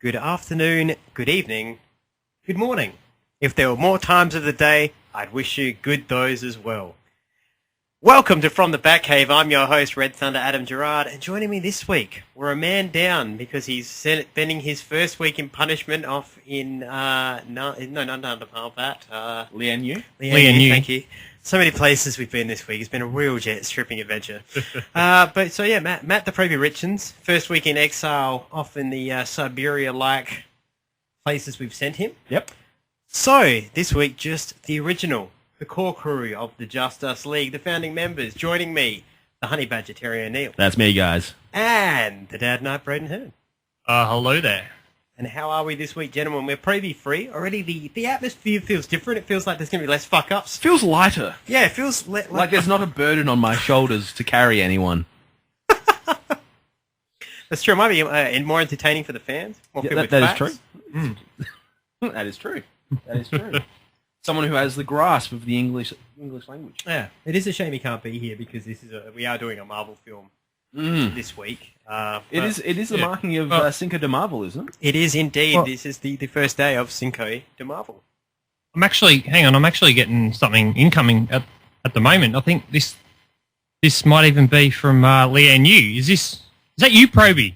good afternoon, good evening, good morning. If there were more times of the day, I'd wish you good those as well. Welcome to From the Batcave. I'm your host, Red Thunder Adam Gerard, and joining me this week, we're a man down because he's spending his first week in punishment off in, not that. Lian Yu? Lian Yu, thank you. So many places we've been this week. It's been a real jet-stripping adventure. Matt the Preview Richens, first week in exile off in the Siberia-like places we've sent him. Yep. So, this week, just the original, the core crew of the Just Us League, the founding members. Joining me, the Honey Badger, Terry O'Neill. That's me, guys. And the Dad Knight, Braden Hearn. Hello there. And how are we this week, gentlemen? We're preview-free. Already the atmosphere feels different. It feels like there's going to be less fuck-ups. Feels lighter. Yeah, it feels... like there's not a burden on my shoulders to carry anyone. That's true. It might be more entertaining for the fans. More filled with that is facts. true. That is true. That is true. Someone who has the grasp of the English language. Yeah, it is a shame he can't be here because we are doing a Marvel film this week. It is the marking of Cinco de Marvel, isn't it? It is indeed. Well, this is the first day of Cinco de Marvel. I'm actually getting something incoming at the moment. I think this might even be from Lian Yu. Is that you, Proby?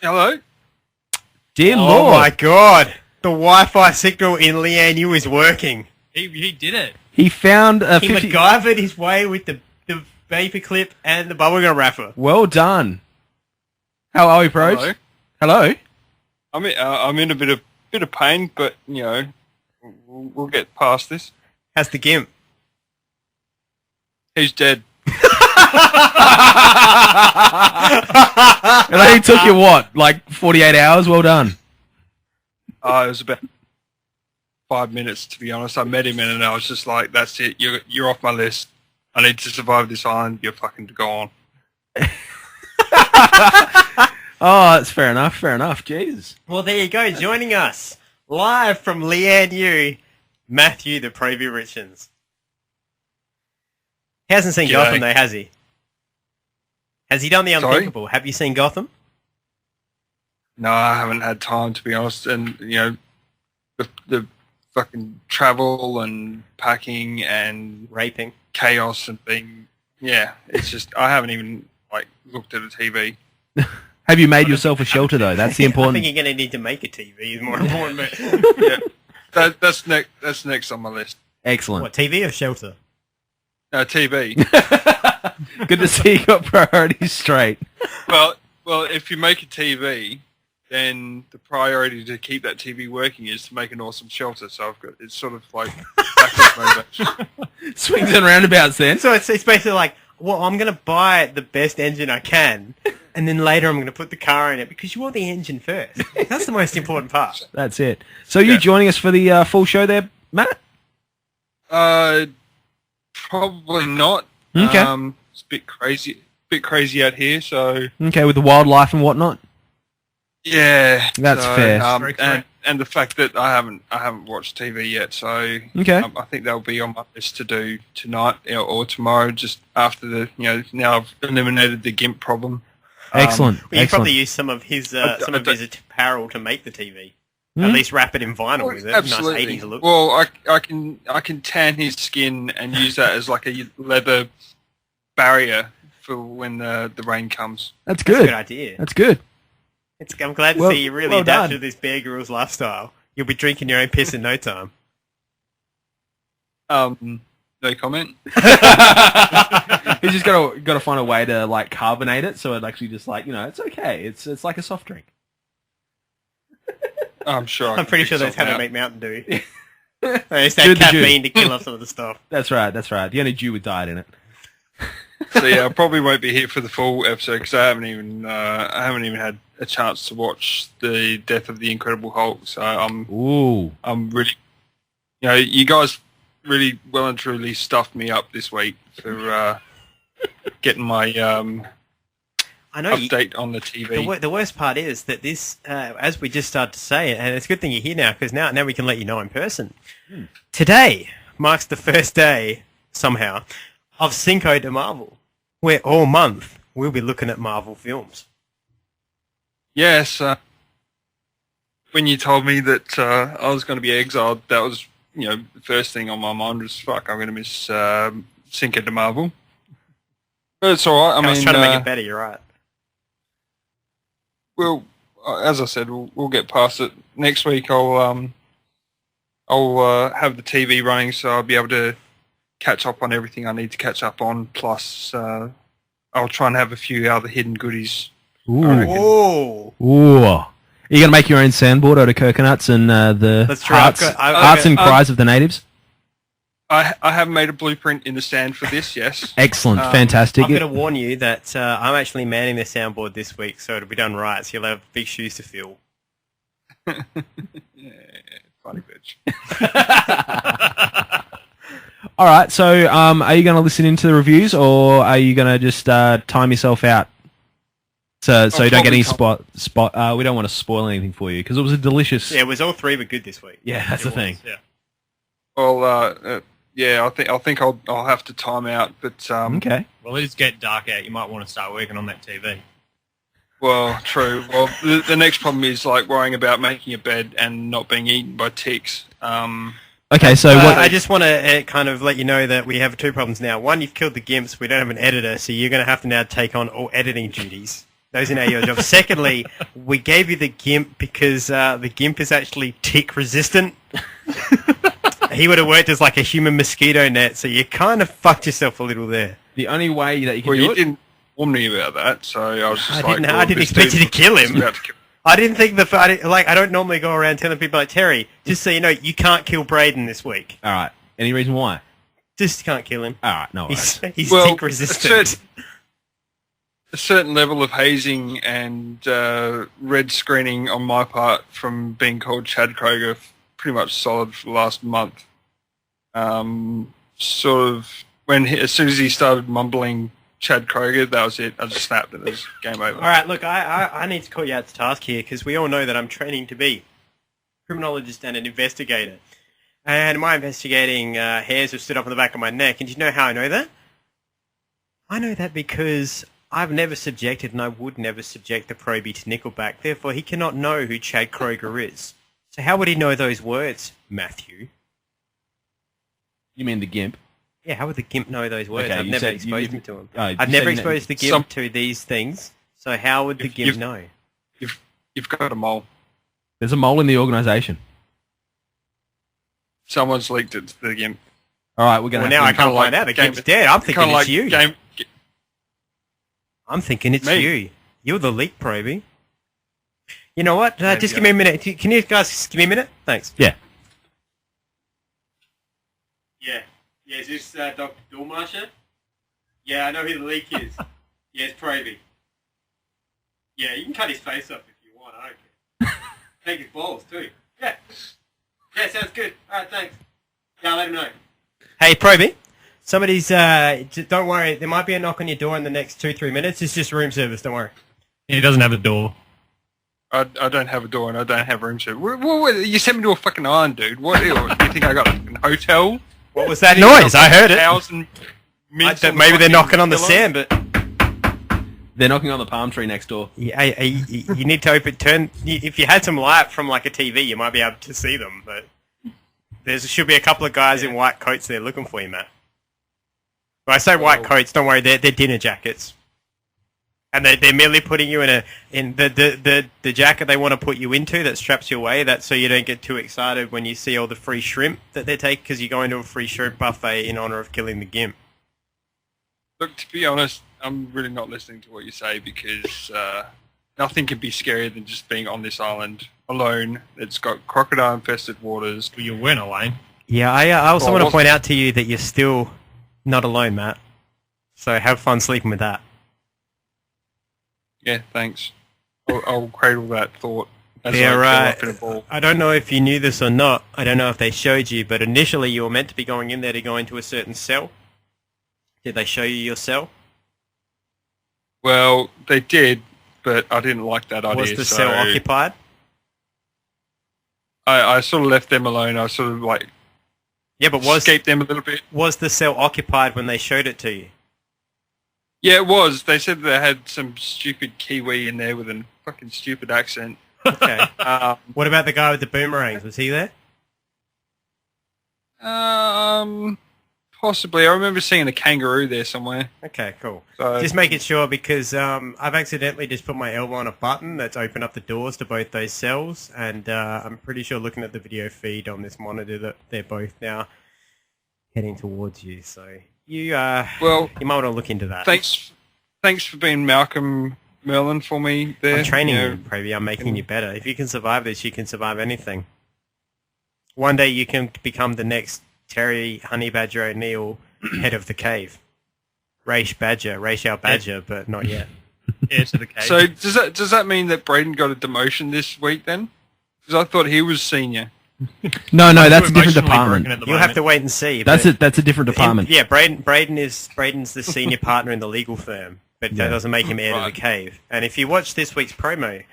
Hello? Dear Lord. Oh my god! The Wi-Fi signal in Lian Yu is working. He did it. He found a He MacGyvered his way with the vapor clip and the bubblegum wrapper. Well done. How are we, pros? Hello. Hello. I'm in a bit of pain, but you know, we'll get past this. How's the gimp? He's dead. It only took you what, like 48 hours? Well done. It was about 5 minutes, to be honest. I met him and I was just like, "That's it. You're off my list. I need to survive this island. You're fucking gone." Oh, that's fair enough. Fair enough. Jesus. Well, there you go. Joining us live from Lian Yu, Matthew the Preview Richens. He hasn't seen Gotham though, has he? Has he done the unthinkable? Sorry? Have you seen Gotham? No, I haven't had time, to be honest. And you know, the fucking travel and packing and Raping. chaos and being, it's just I haven't even like looked at a TV. Have you made yourself a shelter though? That's the important. I think you're going to need to make a TV. Is more important. But That's next on my list. Excellent. What, TV or shelter? No, TV. Good to see you got priorities straight. Well, if you make a TV, then the priority to keep that TV working is to make an awesome shelter. So it's sort of like backwards motivation. Swings and roundabouts then. So it's basically like, well, I'm going to buy the best engine I can, and then later I'm going to put the car in it because you want the engine first. That's the most important part. That's it. So you joining us for the full show there, Matt? Probably not. Okay. It's a bit crazy out here. So okay, with the wildlife and whatnot. Yeah, that's fair. And the fact that I haven't watched TV yet, so okay. I think that'll be on my list to do tonight or tomorrow, just after the now I've eliminated the GIMP problem. Excellent. Well, you probably use some of his apparel to make the TV. At least wrap it in vinyl with it. Absolutely. Nice 80s look. Well, I can tan his skin and use that as like a leather barrier for when the rain comes. That's good. That's a good idea. That's good. I'm glad to see you really adapt to this Bear Grylls lifestyle. You'll be drinking your own piss in no time. No comment. He's just got to find a way to like carbonate it so it actually just like it's okay. It's like a soft drink. I'm sure. I'm pretty sure that's how they make Mountain Dew. They just add caffeine to kill off some of the stuff. That's right. The only Jew with diet in it. So I probably won't be here for the full episode because I haven't even had a chance to watch the Death of the Incredible Hulk. So I'm really, you guys really well and truly stuffed me up this week for getting my update on the TV. The worst part is that this, as we just started to say, and it's a good thing you're here now because now we can let you know in person. Today marks the first day somehow of Cinco de Marvel, where all month we'll be looking at Marvel films. Yes, when you told me that I was going to be exiled, that was, the first thing on my mind was, fuck, I'm going to miss Cinco de Marvel. But it's all right. I was trying to make it better. You're right. Well, as I said, we'll get past it. Next week, I'll have the TV running, so I'll be able to catch up on everything I need to catch up on. Plus, I'll try and have a few other hidden goodies. Ooh. Ooh. Are you going to make your own sandboard out of coconuts and the hearts and cries of the natives? I have made a blueprint in the stand for this, yes. Excellent, fantastic. I'm going to warn you that I'm actually manning the soundboard this week, so it'll be done right, so you'll have big shoes to fill. Yeah, funny bitch. All right, so are you going to listen into the reviews, or are you going to just time yourself out? So you don't get any spot. We don't want to spoil anything for you, because it was a delicious... Yeah, it was all three were good this week. Yeah, that's the thing. Yeah. Well, yeah, I think I'll have to time out, but okay. Well, it is getting dark out. You might want to start working on that TV. Well, true. Well, the next problem is like worrying about making a bed and not being eaten by ticks. Okay, so what? I just want to kind of let you know that we have two problems now. One, you've killed the gimps. We don't have an editor, so you're going to have to now take on all editing duties. Those are now your job. Secondly, we gave you the gimp because the gimp is actually tick resistant. He would have worked as like a human mosquito net, so you kind of fucked yourself a little there. The only way that you can Well, do you it... didn't warn me about that, so I was just I didn't expect you to kill him. I didn't think I don't normally go around telling people like, Terry, just so you know, you can't kill Braden this week. All right. Any reason why? Just can't kill him. All right, no worries. He's tick resistant. A certain level of hazing and red screening on my part from being called Chad Kroger pretty much solid for the last month. Sort of as soon as he started mumbling Chad Kroger, that was it. I just snapped and it was game over. All right, look, I need to call you out to task here because we all know that I'm training to be a criminologist and an investigator. And my investigating hairs have stood up on the back of my neck. And do you know how I know that? I know that because I've never subjected and I would never subject the probie to Nickelback. Therefore, he cannot know who Chad Kroger is. So how would he know those words, Matthew? You mean the gimp? Yeah, how would the gimp know those words? Okay, I've never exposed him to them. I've you never said exposed the gimp to these things. So how would the gimp know? You've got a mole. There's a mole in the organisation. Someone's leaked it to the gimp. All right, we're going to... Well, now I can't find out. The gimp's dead. I'm thinking it's you. I'm thinking it's you. You're the leak probie. You know what? Just give me a minute. Can you guys just give me a minute? Thanks. Yeah. Yeah. Yeah, is this Dr. Dormarsher? Yeah, I know who the leak is. Yeah, it's probie. Yeah, you can cut his face off if you want. I don't care. Take his balls, too. Yeah. Yeah, sounds good. All right, thanks. Yeah, I'll let him know. Hey, probie. Somebody's, don't worry, there might be a knock on your door in the next 2-3 minutes. It's just room service, don't worry. He doesn't have a door. I don't have a door and I don't have room service. You sent me to a fucking island, dude. What do you think I got a hotel? What was that noise? I heard it. Maybe they're knocking on the sand, but... They're knocking on the palm tree next door. Yeah, you need to if you had some light from like a TV, you might be able to see them, but there should be a couple of guys in white coats there looking for you, Matt. When I say white coats, don't worry, they're dinner jackets. And they're merely putting you in the jacket they want to put you into that straps you away, that's so you don't get too excited when you see all the free shrimp that they take because you're going to a free shrimp buffet in honor of killing the gimp. Look, to be honest, I'm really not listening to what you say because nothing can be scarier than just being on this island alone. It's got crocodile-infested waters. Well, you weren't alone. Yeah, I also want to point out to you that you're still not alone, Matt. So have fun sleeping with that. Yeah, thanks. I'll cradle that thought. As I don't know if you knew this or not. I don't know if they showed you, but initially you were meant to be going in there to go into a certain cell. Did they show you your cell? Well, they did, but I didn't like that idea. Was the cell occupied? I sort of left them alone. I sort of escaped them a little bit. Was the cell occupied when they showed it to you? Yeah, it was. They said they had some stupid Kiwi in there with a fucking stupid accent. Okay. What about the guy with the boomerangs? Was he there? Possibly. I remember seeing a kangaroo there somewhere. Okay, cool. So, Just making sure because I've accidentally just put my elbow on a button that's opened up the doors to both those cells, and I'm pretty sure looking at the video feed on this monitor that they're both now heading towards you. So you might want to look into that. Thanks for being Malcolm Merlin for me there. I'm training you, Proby. I'm making you better. If you can survive this, you can survive anything. One day you can become the next Terry Honey Badger O'Neill, head of the cave. Racial Badger, but not yet. Yeah, to the cave. So does that mean that Braden got a demotion this week then? Because I thought he was senior. No, that's a different department. You'll have to wait and see. That's a different department. Braden's the senior partner in the legal firm, but that doesn't make him heir to the cave. And if you watch this week's promo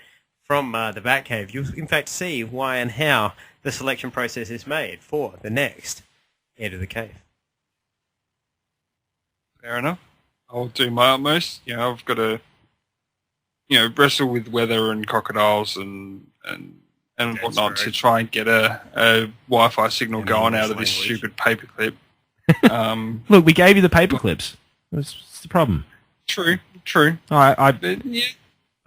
from the Batcave, you'll in fact see why and how the selection process is made for the next heir to the cave. Fair enough. I'll do my utmost. I've got to, wrestle with weather and crocodiles and whatnot to try and get a Wi-Fi signal going out of this stupid paperclip. Look, we gave you the paper clips. What's the problem? True. I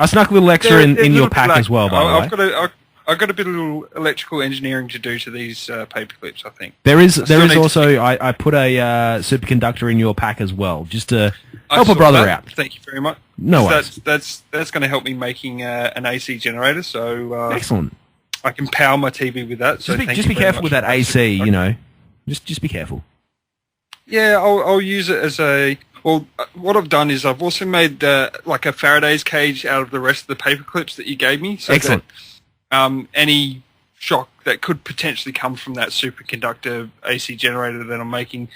snuck a little extra in your pack as well, by the way. I've got a bit of electrical engineering to do to these paper clips, I think. There is also, I put a superconductor in your pack as well, just to help a brother out. Thank you very much. No worries. That's going to help me making an AC generator, so excellent. I can power my TV with that. Just be careful with that AC, Just be careful. Yeah, I'll use it as a... Well, what I've done is I've also made like a Faraday's cage out of the rest of the paper clips that you gave me. So excellent. That, any shock that could potentially come from that superconductor AC generator that I'm making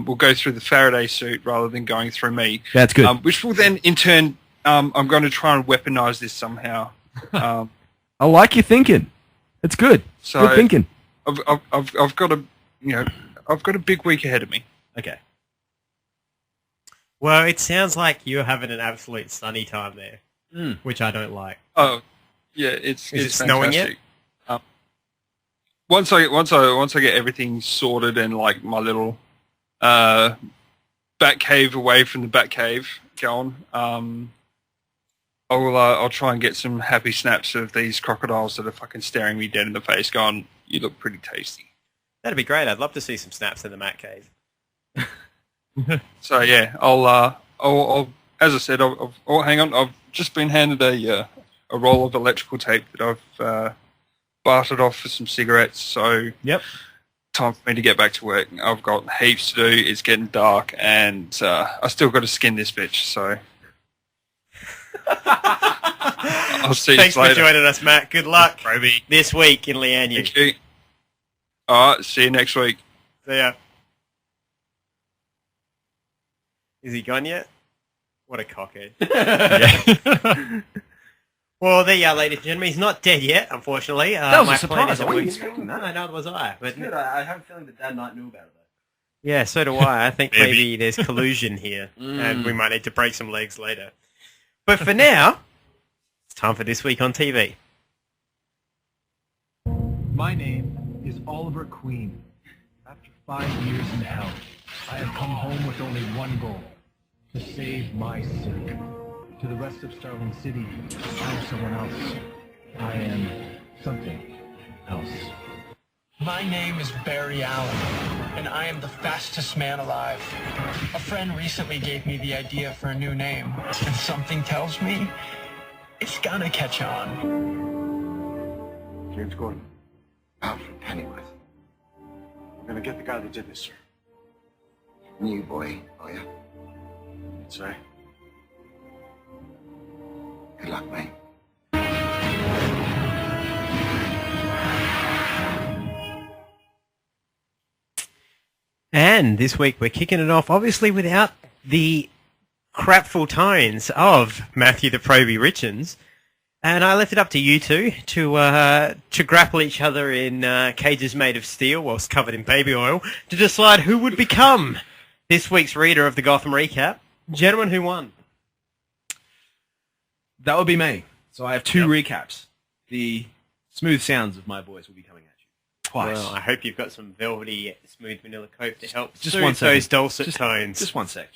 will go through the Faraday suit rather than going through me. That's good. Which will then, in turn, I'm going to try and weaponize this somehow. I like your thinking. It's good. So good thinking. I've got a big week ahead of me. Okay. Well, it sounds like you're having an absolute sunny time there, which I don't like. Oh, yeah, it's snowing yet? Once I get everything sorted and like my little bat cave away from the bat cave going, I'll try and get some happy snaps of these crocodiles that are fucking staring me dead in the face, going, "You look pretty tasty." That'd be great. I'd love to see some snaps in the Bat Cave. So yeah, I'll as I said, hang on. I've just been handed a roll of electrical tape that I've bartered off for some cigarettes. So yep, time for me to get back to work. I've got heaps to do. It's getting dark, and I still got to skin this bitch. So I'll see you later. Thanks for joining us, Matt. Good luck this week in Lianyu. Thank you. All right, see you next week. See ya. Is he gone yet? What a cockhead. Well, there you are, ladies and gentlemen. He's not dead yet, unfortunately. That was a surprise. I wasn't expecting that. No, neither was I. But good. I have a feeling that Dad might know about it, though. Yeah, so do I. I think maybe there's collusion here, and we might need to break some legs later. But for now, it's time for This Week on TV. My name is Oliver Queen. After 5 years in hell, I have come home with only one goal: to save my city. To the rest of Starling City, I am someone else. I am something else. My name is Barry Allen, and I am the fastest man alive. A friend recently gave me the idea for a new name, and something tells me it's gonna catch on. James Gordon, out from Pennyworth. We're gonna get the guy that did this, sir. New boy, are you? That's right. Good luck, mate. And this week we're kicking it off, obviously, without the crapful tones of Matthew the Proby Richens. And I left it up to you two to grapple each other in cages made of steel whilst covered in baby oil to decide who would become this week's reader of the Gotham recap. Gentlemen, who won? That would be me. So I have two recaps. the smooth sounds of my voice will be coming at you twice. Well, I hope you've got some velvety, smooth vanilla coat to help just soothe one second. those dulcet tones. Just one sec.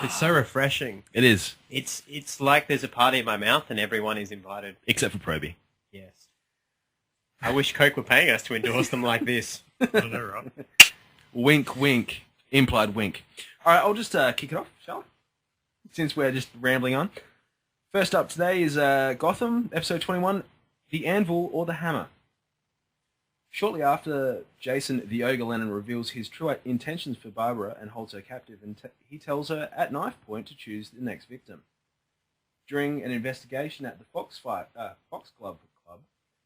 It's so refreshing. It is, It's like there's a party in my mouth and everyone is invited. except for Proby. Yes. I wish Coke were paying us to endorse them like this. Oh, they're right. Wink, wink. Implied wink. All right, I'll just kick it off, shall I? Since we're just rambling on. First up today is Gotham, episode 21, The Anvil or the Hammer. Shortly after Jason the Ogre Lennon reveals his true intentions for Barbra and holds her captive, and he tells her at knife point to choose the next victim. During an investigation at the Fox Club,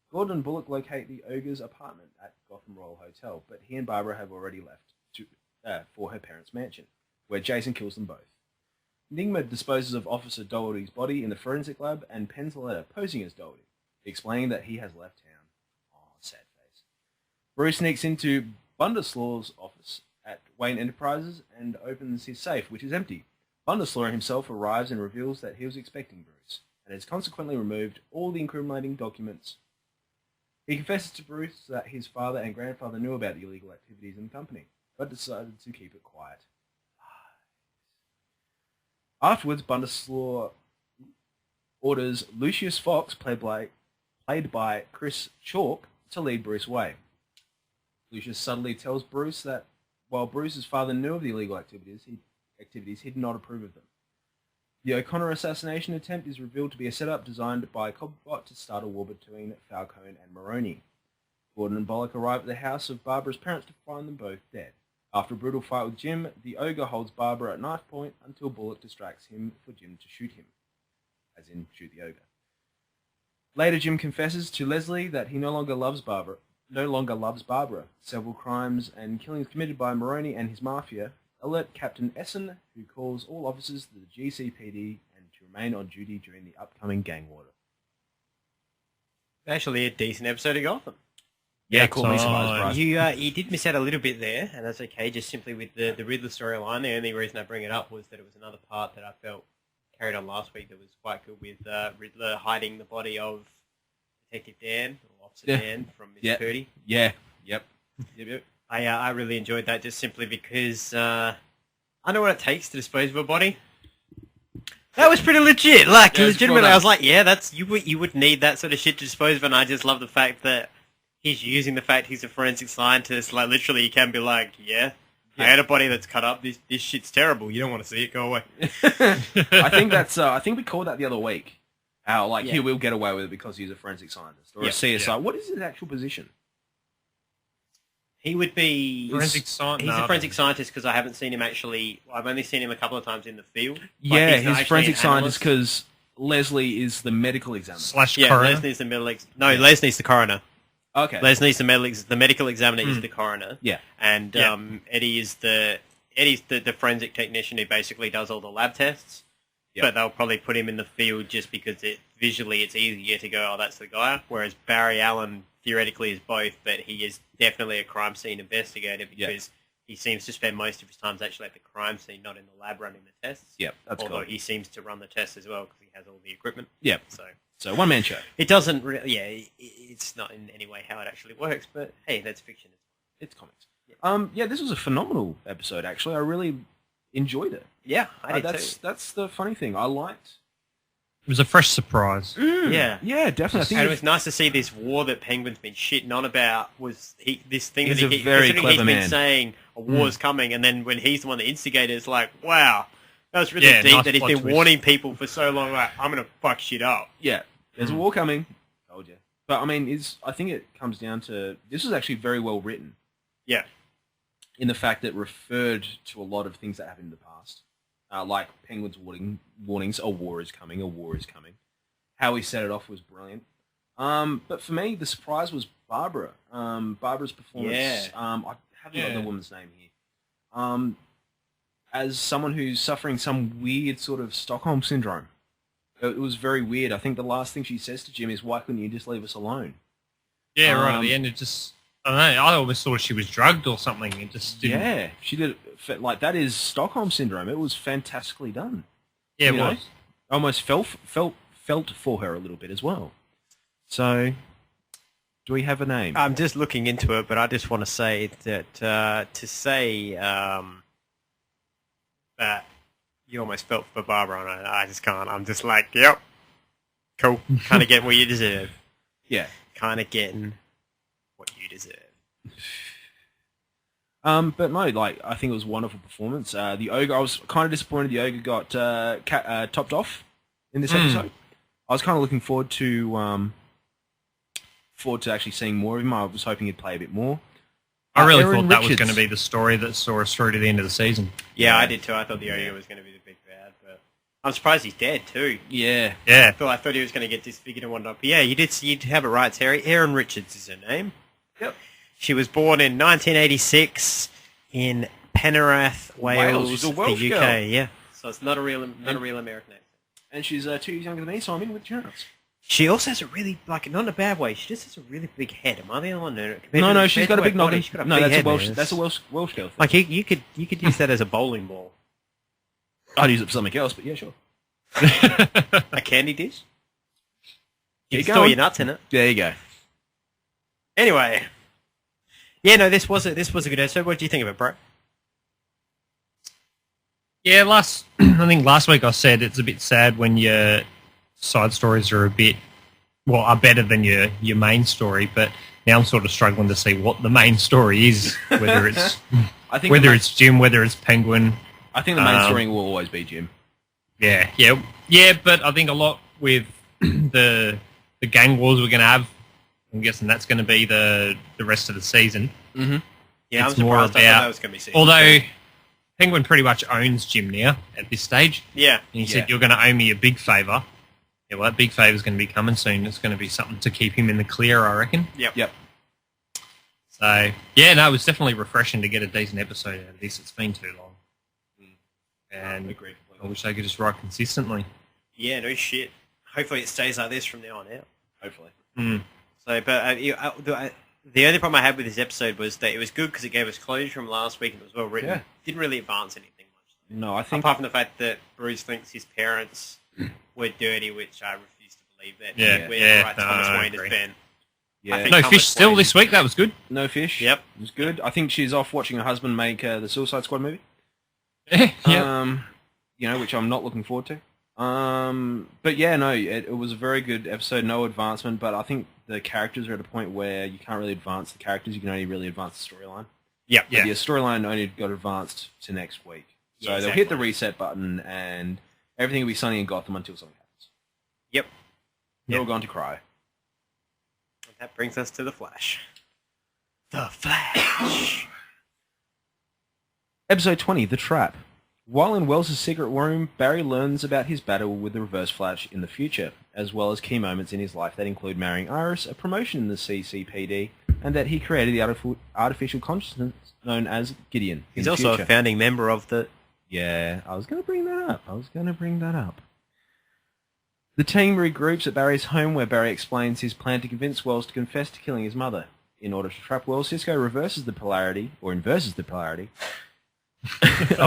Gordon and Bullock locate the Ogre's apartment at Gotham Royal Hotel, but he and Barbra have already left for her parents' mansion, where Jason kills them both. Enigma disposes of Officer Doherty's body in the forensic lab and pens a letter posing as Doherty, explaining that he has left town. Oh, sad face. Bruce sneaks into Bunderslaw's office at Wayne Enterprises and opens his safe, which is empty. Bunderslaw himself arrives and reveals that he was expecting Bruce, and has consequently removed all the incriminating documents. He confesses to Bruce that his father and grandfather knew about the illegal activities in the company, but decided to keep it quiet. Afterwards, Bunderslaw orders Lucius Fox, played by Chris Chalk, to lead Bruce away. Lucius subtly tells Bruce that while Bruce's father knew of the illegal activities, he did not approve of them. The O'Connor assassination attempt is revealed to be a setup designed by Cobblepot to start a war between Falcone and Maroney. Gordon and Bullock arrive at the house of Barbara's parents to find them both dead. After a brutal fight with Jim, the Ogre holds Barbra at knife point until Bullock distracts him for Jim to shoot him. As in, shoot the Ogre. Later, Jim confesses to Leslie that he no longer loves Barbra. Several crimes and killings committed by Maroney and his mafia alert Captain Essen, who calls all officers to the GCPD and to remain on duty during the upcoming gang war. Actually, a decent episode of Gotham. Yeah, caught me surprised. You did miss out a little bit there, and that's okay, just simply with the Riddler storyline. The only reason I bring it up was that it was another part that I felt carried on last week that was quite good, with Riddler hiding the body of Detective Dan, or Officer Dan, from Miss Purdy. Yeah, yep. I really enjoyed that, just simply because I know what it takes to dispose of a body. That was pretty legit. Like, legitimately, I was like, yeah, that's you would need that sort of shit to dispose of, and I just love the fact that he's using the fact he's a forensic scientist. Like, literally, you can be like, I had a body that's cut up. This shit's terrible. You don't want to see it. Go away. I think that's. I think we called that the other week. How he will get away with it because he's a forensic scientist or a CSI. Yeah. What is his actual position? He would be forensic scientist. He's a forensic scientist because I haven't seen him actually. I've only seen him a couple of times in the field. Yeah, he's a forensic scientist because Leslie is the medical examiner. Coroner. Leslie's the Leslie's the coroner. Okay. Leslie's the medical examiner is the coroner. Yeah. And Eddie's the forensic technician who basically does all the lab tests. Yep. But they'll probably put him in the field just because visually it's easier to go, oh, that's the guy. Whereas Barry Allen theoretically is both, but he is definitely a crime scene investigator because he seems to spend most of his time actually at the crime scene, not in the lab running the tests. Yep, that's Although he seems to run the tests as well because he has all the equipment. Yep. So one-man show. It doesn't really, it's not in any way how it actually works, but hey, that's fiction. It's comics. This was a phenomenal episode, actually. I really enjoyed it. Yeah, I did too. That's the funny thing. I liked... It was a fresh surprise. Yeah, definitely. I think and it was nice to see this war that Penguin's been shitting on about. This thing he's that a very clever he's man. Been saying a war's coming, and then when he's the one that instigated, it's like, wow, that was really deep. Nice that he's been warning people for so long. Like, I'm gonna fuck shit up. Yeah, there's a war coming. Told you. But I mean, I think it comes down to this was actually very well written. Yeah, in the fact that it referred to a lot of things that happened in the past. Like Penguin's warnings, a war is coming. How he set it off was brilliant. But for me, the surprise was Barbra. Barbra's performance. Yeah. I haven't got the woman's name here. As someone who's suffering some weird sort of Stockholm syndrome. It was very weird. I think the last thing she says to Jim is, why couldn't you just leave us alone? Yeah, right at the end, it just... I don't know, I always thought she was drugged or something. It just didn't... Yeah, she did. Like, that is Stockholm syndrome. It was fantastically done. Yeah, it You know? was. I almost felt for her a little bit as well. So, do we have a name? I'm just looking into it, but I just want to say that that you almost felt for Barbara, and I just can't. I'm just like, yep, cool. Kind of getting what you deserve. Yeah. Kind of getting what you deserve. But no, like I think it was a wonderful performance. The Ogre, I was kind of disappointed the Ogre got topped off in this episode. I was kind of looking forward to actually seeing more of him. I was hoping he'd play a bit more. I really Aaron thought that was Richards. going to be the story that saw us through to the end of the season. Yeah, I did too. I thought the Ogre was going to be the big bad, but I'm surprised he's dead too. Yeah. Yeah. I thought he was going to get disfigured and whatnot. But yeah, you'd have it right, Terry. Erin Richards is her name. Yep. She was born in 1986 in Penrith, Wales, She's a Welsh the UK. girl. Yeah, so it's not a real American accent. And she's 2 years younger than me, so I'm in with chance. She also has a really, like, not in a bad way. She just has a really big head. Am I the only one? No, she's got a big noggin. She's got a No, big that's head, a Welsh. man. That's a Welsh girl thing. Like you could use that as a bowling ball, I'd use it for something else, but yeah, sure. a candy dish. You Keep can store going. your nuts in it. There you go. Anyway, yeah, no, this was a good episode. What do you think of it, bro? Yeah, I think last week I said it's a bit sad when your side stories are are better than your main story, but now I'm sort of struggling to see what the main story is, whether it's I think it's Jim, whether it's Penguin. I think the main story will always be Jim. Yeah, but I think a lot with the gang wars we're going to have, I'm guessing that's going to be the rest of the season. Mm-hmm. Yeah, It's I'm more surprised. I thought about- that was going to be season Although two. Penguin pretty much owns Jim now at this stage. Yeah, And he said, you're going to owe me a big favour. Yeah, well, that big favour's going to be coming soon. It's going to be something to keep him in the clear, I reckon. Yep. So, yeah, no, it was definitely refreshing to get a decent episode out of this. It's been too long. And Agreed completely. I wish they could just write consistently. yeah, no shit. Hopefully, it stays like this from now on out. Hopefully. So, but the only problem I had with this episode was that it was good because it gave us closure from last week and it was well written. Yeah. Didn't really advance anything much. No, I think Apart from the fact that Bruce thinks his parents were dirty, which I refuse to believe that. Yeah, Where yeah, right, no, Thomas I Wayne agree. has been. yeah, I think No Thomas fish still Wayne- this week. That was good. no fish. Yep. It was good. I think she's off watching her husband make the Suicide Squad movie. Yeah. Which I'm not looking forward to. But yeah, no, it was a very good episode. No advancement, but I think the characters are at a point where you can't really advance the characters. You can only really advance the storyline. Yep. But the storyline only got advanced to next week. So Yeah, they'll hit the exactly. reset button, and everything will be sunny in Gotham until something happens. Yep. They're all Yep. going to cry. And that brings us to the Flash. The Flash. Episode 20, The Trap. While in Wells' secret room, Barry learns about his battle with the Reverse Flash in the future, as well as key moments in his life that include marrying Iris, a promotion in the CCPD, and that he created the artificial consciousness known as Gideon. in He's the also future. a founding member of the... Yeah, I was going to bring that up. The team regroups at Barry's home where Barry explains his plan to convince Wells to confess to killing his mother. In order to trap Wells, Cisco inverses the polarity of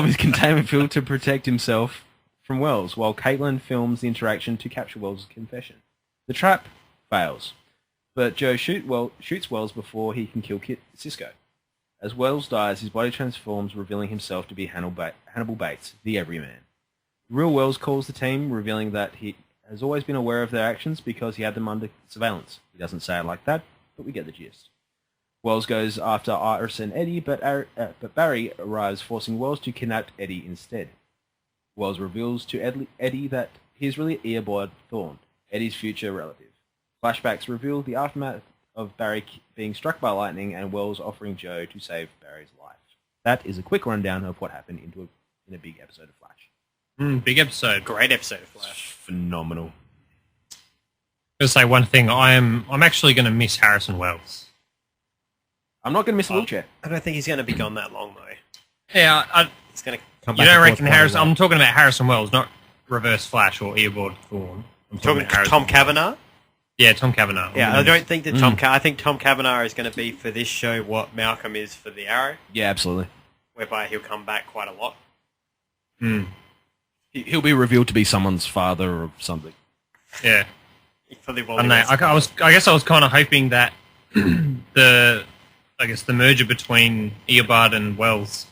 his containment field to protect himself from Wells, while Caitlin films the interaction to capture Wells' confession. The trap fails, but Joe shoots Wells before he can kill Cisco. As Wells dies, his body transforms, revealing himself to be Hannibal Bates, the Everyman. Real Wells calls the team, revealing that he has always been aware of their actions because he had them under surveillance. He doesn't say it like that, but we get the gist. Wells goes after Iris and Eddie, but Barry arrives, forcing Wells to kidnap Eddie instead. Wells reveals to Eddie that he is really Eobard Thorne, Eddie's future relative. Flashbacks reveal the aftermath of Barry being struck by lightning and Wells offering Joe to save Barry's life. That is a quick rundown of what happened in a big episode of Flash. Big episode. Great episode of Flash. Phenomenal. I'll say one thing. I'm actually going to miss Harrison Wells. I'm not going to miss a wheelchair. I don't think he's going to be gone that long, though. Yeah, He's going to you come back. don't and forth reckon quite a Harrison? lot. I'm talking about Harrison Wells, not Reverse Flash or Eobard Thorne. I'm Talking about Harrison Tom Wells. Cavanaugh? Yeah, Tom Cavanaugh. Yeah, I don't think that I think Tom Cavanaugh is going to be for this show what Malcolm is for the Arrow, Yeah, absolutely. whereby he'll come back quite a lot. He'll be revealed to be someone's father or something. Yeah. Fully I don't know. I guess I was kind of hoping that the merger between Eobard and Wells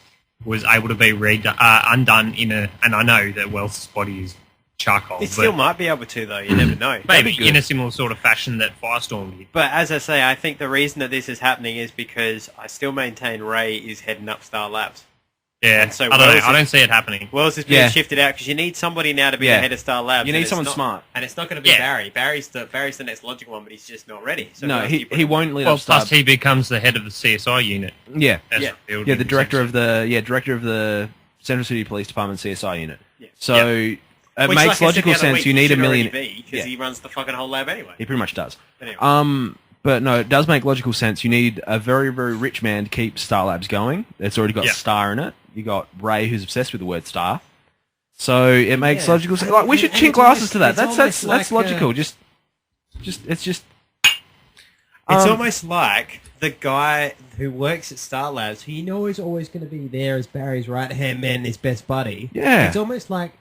was able to be undone and I know that Wells' body is charcoal. It still might be able to, though. You never know. Maybe in a similar sort of fashion that Firestorm did. But as I say, I think the reason that this is happening is because I still maintain Ray is heading up Star Labs. Yeah, And so I don't know. Wells I don't see it happening. Wells is being shifted out because you need somebody now to be the head of Star Labs. You need and someone smart. And it's not going to be Barry. Barry's the next logical one, but he's just not ready. So no, he won't lead well, up Star. plus he becomes the head of the CSI unit. Yeah, revealed the in director of the Central City Police Department CSI unit. Yeah. So it makes logical sense. You need a million because he runs the fucking whole lab anyway. He pretty much does. Anyway. But no, it does make logical sense. You need a very, very rich man to keep Star Labs going. It's already got Star in it. You got Ray, who's obsessed with the word Star. So it makes logical sense. Like, we should chink glasses to that. That's logical. It's almost like the guy who works at Star Labs, who you know is always going to be there as Barry's right-hand man and his best buddy. Yeah. It's almost like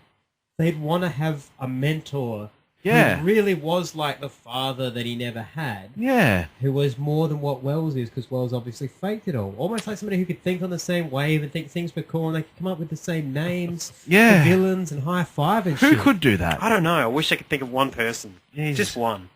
they'd want to have a mentor Yeah. who really was like the father that he never had. Yeah. Who was more than what Wells is, because Wells obviously faked it all. Almost like somebody who could think on the same wave and think things were cool, and they could come up with the same names for villains and high five and shit. Who could do that? I don't know. I wish I could think of one person. Jesus. Just one.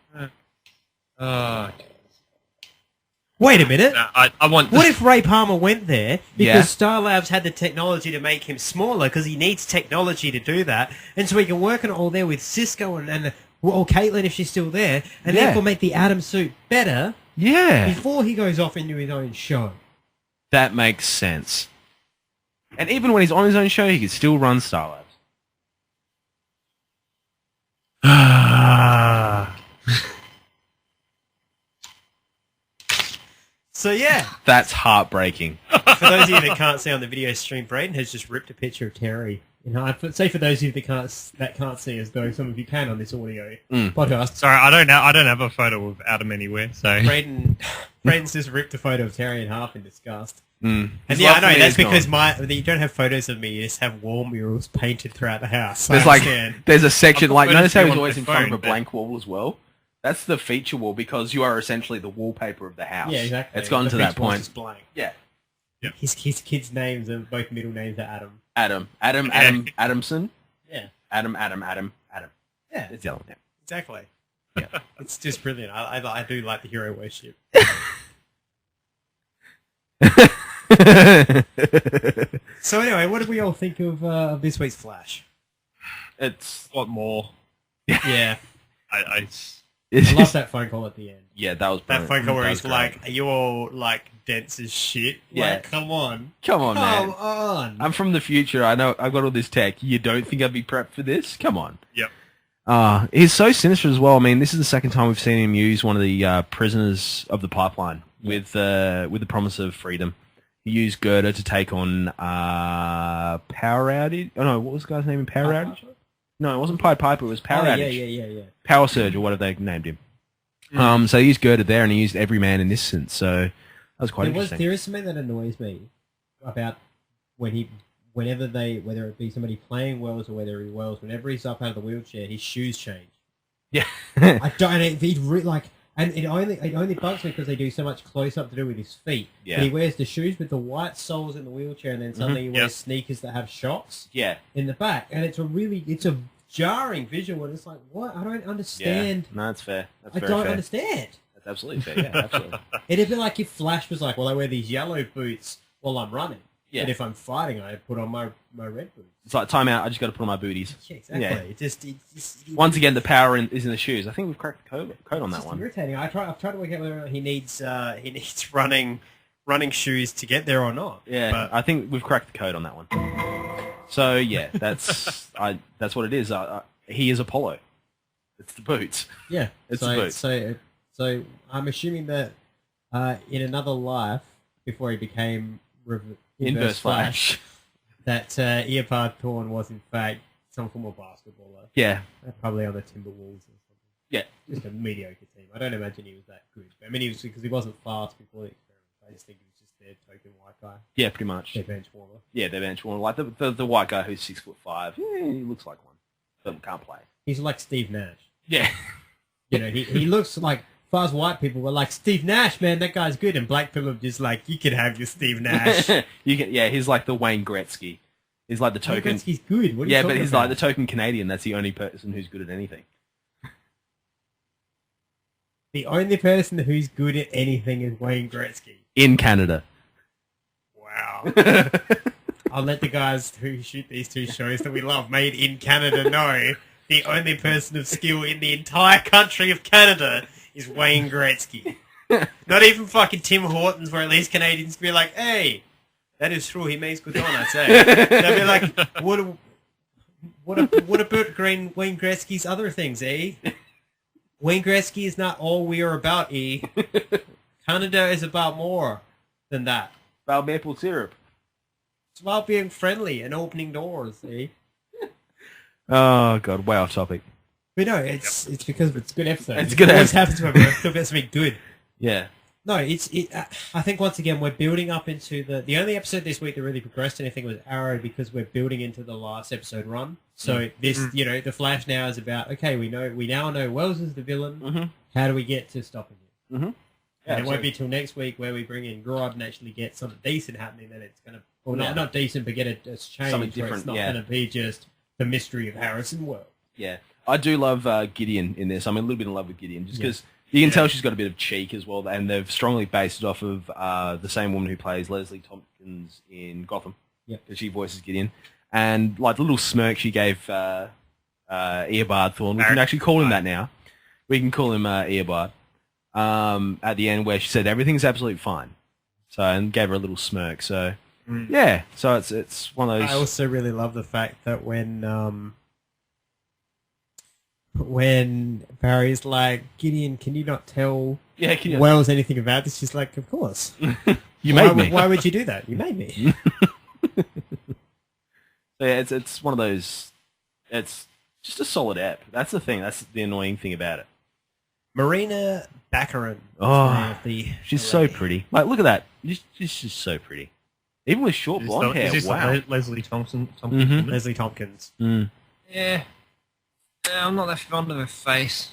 Wait a minute. I want. What if Ray Palmer went there because Yeah. Star Labs had the technology to make him smaller because he needs technology to do that, and so he can work on it all there with Cisco and or Caitlin if she's still there, and therefore make the Atom suit better before he goes off into his own show. That makes sense. And even when he's on his own show, he can still run Star Labs. So yeah, That's heartbreaking. for those of you that can't see on the video stream, Braden has just ripped a picture of Terry. Say for those of you that can't see us, though some of you can on this audio podcast. Sorry, I don't have a photo of Adam anywhere. So Braden's just ripped a photo of Terry in half in disgust. Mm. And yeah, I know that's because you don't have photos of me. You just have wall murals painted throughout the house. There's a section I've got notice how photos he's on always my in front of phone, a blank wall as well. That's the feature wall because you are essentially the wallpaper of the house. Yeah, exactly. It's gotten to that point. Just blank. Yeah. His kids' names are both middle names are Adam. Adamson. Yeah. Adam. Yeah. It's yellow. Yeah. Exactly. Yeah. It's just brilliant. I do like the hero worship. So anyway, what did we all think of this week's Flash? It's what more? Yeah. I love that phone call at the end. Yeah, that was That brilliant. phone call where That he's was like, "Are you all like dense as shit? Yeah. Like, come on, Come on, man. come on." I'm from the future. I know I've got all this tech. You don't think I'd be prepped for this? Come on. Yep. He's so sinister as well. I mean, this is the second time we've seen him use one of the prisoners of the pipeline with the promise of freedom. He used Gerda to take on Power Outage. Oh no, what was the guy's name in Power Outage? No, it wasn't Pied Piper. It was Power Outage. Yeah. Power Surge or whatever they named him. So he used Gerda there, and he used every man in this sense. So that was quite interesting. There is something that annoys me about whether it be somebody playing Wells or whether he Wells, whenever he's up out of the wheelchair, his shoes change. Yeah. I don't. And it only bugs me because they do so much close up to do with his feet. Yeah. But he wears the shoes with the white soles in the wheelchair, and then suddenly he wears sneakers that have shocks. Yeah. In the back, and it's a jarring visual, and it's like, what? I don't understand. Yeah. No, that's fair. That's I very don't fair. understand. That's absolutely fair. Yeah, absolutely. It'd be like if Flash was like, well, I wear these yellow boots while I'm running. Yeah. But if I'm fighting, I put on my red boots. It's like time out. I just got to put on my booties. Yeah, exactly. Yeah. It just Once again, the power is in the shoes. I think we've cracked the code on that it's one. irritating. I've tried to work out whether or not he needs running shoes to get there or not. Yeah, But I think we've cracked the code on that one. So yeah, that's that's what it is. He is Apollo. It's the boots. yeah, It's so, the boots. So I'm assuming that in another life, before he became Inverse Flash, that Eobard Thorne was in fact some form of basketballer. Yeah. Probably on the Timberwolves or something. Yeah. Just a mediocre team. I don't imagine he was that good. I mean, he was because he wasn't fast before the experiment. I just think he was just their token white guy. Yeah, pretty much. Their bench warmer. Yeah, they're bench warmer. Like the white guy who's 6'5". Yeah, he looks like one, but can't play. He's like Steve Nash. Yeah. You know, he looks like, as far as white people were like, Steve Nash, man, that guy's good. And black people are just like, you can have your Steve Nash. He's like the Wayne Gretzky. He's like the token. Wayne Gretzky's good. What are you Yeah, but talking he's about? like the token Canadian. That's the only person who's good at anything. The only person who's good at anything is Wayne Gretzky. In Canada. Wow. I'll let the guys who shoot these two shows that we love, Made in Canada, know the only person of skill in the entire country of Canada is Wayne Gretzky. Not even fucking Tim Hortons, where at least Canadians be like, hey, that is true, he makes good donuts, eh? They'll be like, what about Wayne Gretzky's other things, eh? Wayne Gretzky is not all we are about, eh? Canada is about more than that. About maple syrup. It's about being friendly and opening doors, eh? Oh god, way off topic. But no, it's because it's a good episode. It's a good It always episode. happens when we're talking about something good. Yeah. No, I think once again we're building up into the only episode this week that really progressed anything was Arrow, because we're building into the last episode run. So this, the Flash now is about, okay, we now know Wells is the villain. Mm-hmm. How do we get to stopping him? Mm-hmm. And it won't be till next week where we bring in Grodd and actually get something decent happening. Then it's gonna, well, not decent, but get a change Something where different, it's not yeah. gonna be just the mystery of Harrison Wells. Yeah. I do love Gideon in this. I'm a little bit in love with Gideon, just because you can tell she's got a bit of cheek as well, and they've strongly based it off of the same woman who plays Leslie Tompkins in Gotham. Yeah. Because she voices Gideon. And like the little smirk she gave Eobard Thorne, we can actually call him that now. We can call him Eobard. At the end where she said everything's absolutely fine. So, and gave her a little smirk. So, yeah. So it's one of those. I also really love the fact that when Barry's like, Gideon, can you not tell Wells anything about this? She's like, of course. You made me. Why would you do that? You made me. So yeah, it's one of those. It's just a solid ep. That's the thing. That's the annoying thing about it. Marina Baccarin. Oh, she's so pretty. Like, look at that. She's just so pretty. Even with short blonde hair. Wow. Leslie Thompson. Mhm. Leslie Tompkins. Mm. Yeah. I'm not that fond of her face.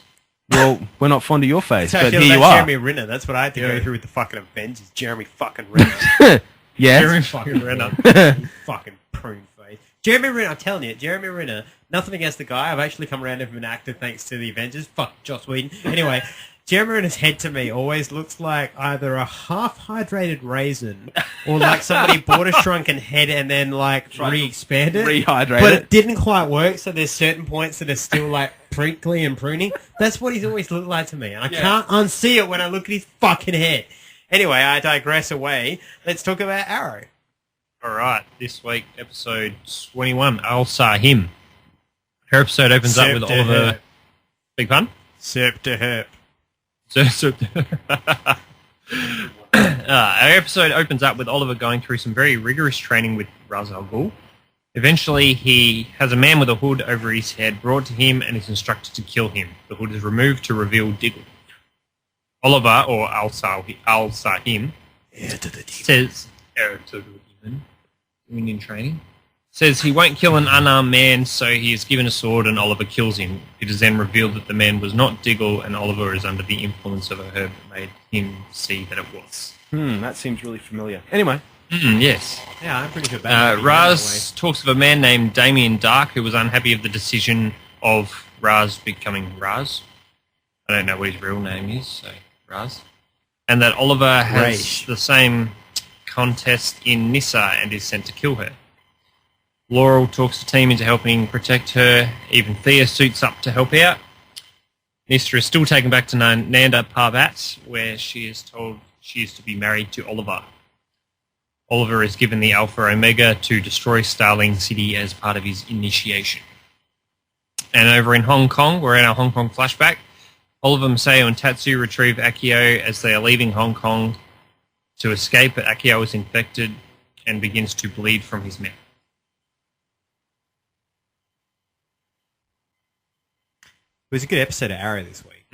Well, we're not fond of your face, That's but how I here feel you about are. Jeremy Renner. That's what I had to go through with the fucking Avengers. Jeremy fucking Renner. Yes. Jeremy fucking Renner. You fucking prune face. Jeremy Renner, I'm telling you, Jeremy Renner, nothing against the guy. I've actually come around to him an actor thanks to the Avengers. Fuck Joss Whedon. Anyway, Jeremy Renner's head to me always looks like either a half-hydrated raisin or like somebody bought a shrunken head and then like re-expanded it. Rehydrate But it. it didn't quite work, so there's certain points that are still like prickly and pruning. That's what he's always looked like to me. And I can't unsee it when I look at his fucking head. Anyway, I digress away. Let's talk about Arrow. All right, this week, episode 21, Al Sahim. Her episode opens up with Oliver... Big pun? Sip to hip. Our episode opens up with Oliver going through some very rigorous training with Ra's al Ghul. Eventually, he has a man with a hood over his head brought to him and is instructed to kill him. The hood is removed to reveal Diggle. Oliver, or Al Sahim, says... Heir to the demon. In training. Says he won't kill an unarmed man, so he is given a sword and Oliver kills him. It is then revealed that the man was not Diggle and Oliver is under the influence of a herb that made him see that it was. That seems really familiar. Anyway. Yes. Yeah, I'm pretty sure about Raz talks of a man named Damien Dark who was unhappy of the decision of Raz becoming Raz. I don't know what his real name is, so Raz. And that Oliver has the same contest in Nissa and is sent to kill her. Laurel talks the team into helping protect her. Even Thea suits up to help out. Nissa is still taken back to Nanda Parbat, where she is told she is to be married to Oliver. Oliver is given the Alpha Omega to destroy Starling City as part of his initiation. And over in Hong Kong, we're in our Hong Kong flashback. Oliver, Maseo and Tatsu retrieve Akio as they are leaving Hong Kong to escape, but Akio is infected and begins to bleed from his mouth. It was a good episode of Arrow this week.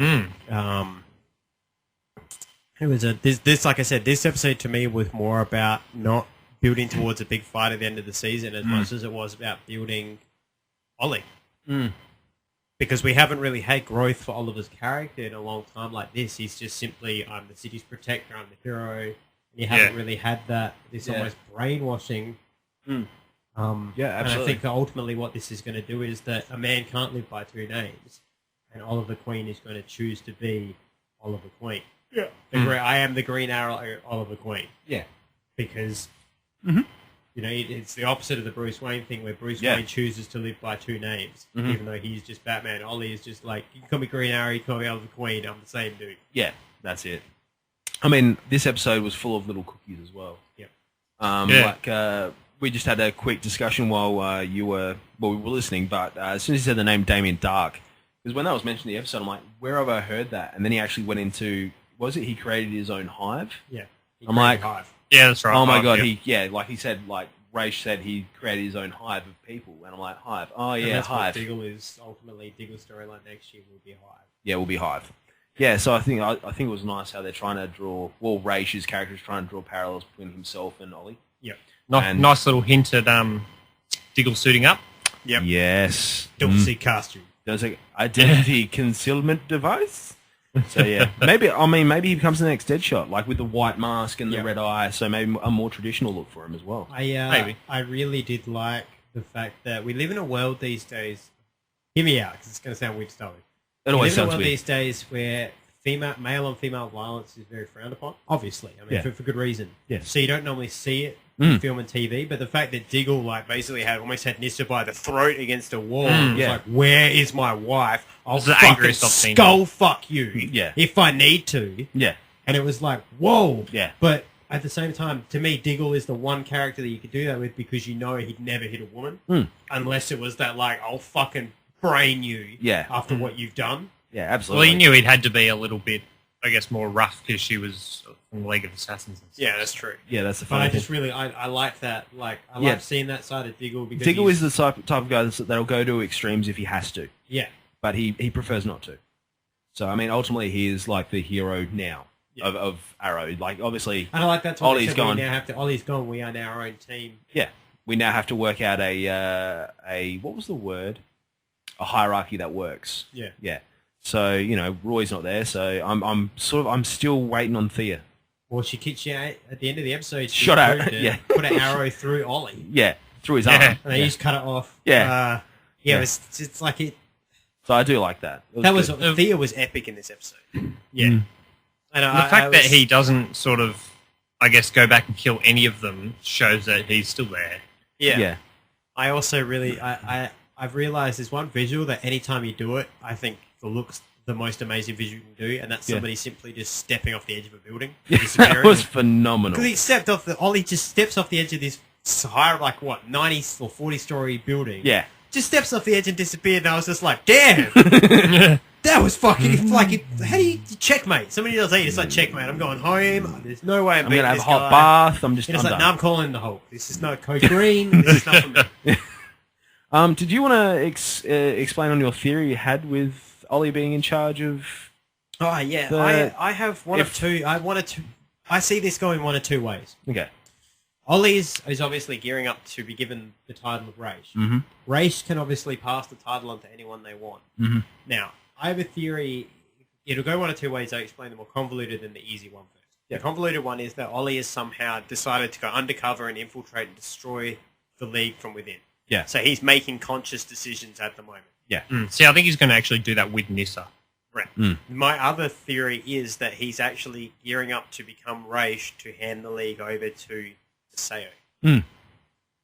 It was this like I said, this episode to me was more about not building towards a big fight at the end of the season as much as it was about building Ollie. Because we haven't really had growth for Oliver's character in a long time like this. He's just simply, I'm the city's protector, I'm the hero. And you haven't really had this almost brainwashing. Yeah, And absolutely. I think ultimately what this is going to do is that a man can't live by two names, and Oliver Queen is going to choose to be Oliver Queen. Yeah. I am the Green Arrow Oliver Queen. Yeah. Because, it's the opposite of the Bruce Wayne thing where Bruce Wayne chooses to live by two names, even though he's just Batman. Ollie is just like, you can call me Green Arrow, you can call me Oliver Queen, I'm the same dude. Yeah, that's it. I mean, this episode was full of little cookies as well. Yep. We just had a quick discussion while we were listening, but as soon as he said the name Damien Dark, because when that was mentioned in the episode, I'm like, where have I heard that? And then he actually went into, he created his own hive? Yeah. I'm like, hive. Yeah, that's right. oh my Hive, god, yeah. like he said, like Raish said, he created his own hive of people, and I'm like, hive. Oh And yeah, that's hive. what Diggle is ultimately. Diggle's storyline next year will be hive. Yeah, we'll be hive. Yeah, so I think it was nice how they're trying to draw. Well, Raish's character is trying to draw parallels between himself and Ollie. Yep. Nice little hint at Diggle suiting up. Yep. Yes. Dulce costume. There's like identity concealment device. So yeah, maybe he becomes the next Deadshot, like with the white mask and the red eye. So maybe a more traditional look for him as well. I really did like the fact that we live in a world these days. Hear me out, because it's going to sound weird, Stolly. It always we live in a sounds world weird. these days where male on female violence is very frowned upon. Obviously, I mean for good reason. Yeah. So you don't normally see it in film and TV, but the fact that Diggle basically almost had Nissa by the throat against a wall, and was like, "Where is my wife? I'll the fucking angriest I've seen skull fuck you, Yeah. if I need to." Yeah. And it was like, whoa. Yeah. But at the same time, to me, Diggle is the one character that you could do that with because you know he'd never hit a woman unless it was that like, I'll fucking brain you after what you've done. Yeah, Well, absolutely. he knew he'd had to be a little bit, I guess, more rough because she was from the League of Assassins. And stuff. Yeah, that's true. Yeah, that's the But funny I thing. just really, I like that. Like, I like seeing that side of Diggle because Diggle is the type of guy that'll go to extremes if he has to, yeah, but he prefers not to. So I mean, ultimately, he is like the hero now of Arrow. Like obviously, and I like that. Ollie's gone. Ollie's gone. We are now our own team. Yeah, we now have to work out a what was the word? A hierarchy that works. Yeah. Yeah. So Roy's not there, so I'm still waiting on Thea. Well, she kicked you out at the end of the episode. She Shot arrow, proved it, yeah. Put an arrow through Ollie. Yeah, through his arm. And they just cut it off. Yeah. Yeah. It's like it. So I do like that. Good. Thea was epic in this episode. Yeah. And the fact that he doesn't sort of, I guess, go back and kill any of them shows that he's still there. Yeah. I also really, I've realised there's one visual that anytime you do it, I think the looks the most amazing visual you can do, and that's somebody simply just stepping off the edge of a building. That was phenomenal. Because he stepped off Ollie just steps off the edge of this high, like what, 90 or 40-story building. Yeah. Just steps off the edge and disappeared, and I was just like, damn! That was fucking, like, how do you checkmate? Somebody does that, it's like, checkmate, I'm going home, there's no way I'm I'm beating gonna have this a hot guy. bath. I'm And it's done. like, no, I'm calling the Hulk. This is not Code Green, this is not for me. Did you want to explain on your theory you had with Ollie being in charge of? Oh, yeah, I have one of two, I see this going one of two ways. Okay. Ollie is obviously gearing up to be given the title of Raish. Mm-hmm. Raish can obviously pass the title on to anyone they want. Mm-hmm. Now, I have a theory. It'll go one of two ways. I'll explain the more convoluted and the easy one first. Yeah. The convoluted one is that Ollie has somehow decided to go undercover and infiltrate and destroy the League from within. Yeah. So he's making conscious decisions at the moment. Yeah. See, I think he's going to actually do that with Nissa. Right. Mm. My other theory is that he's actually gearing up to become Raish to hand the League over to Seo. Mm.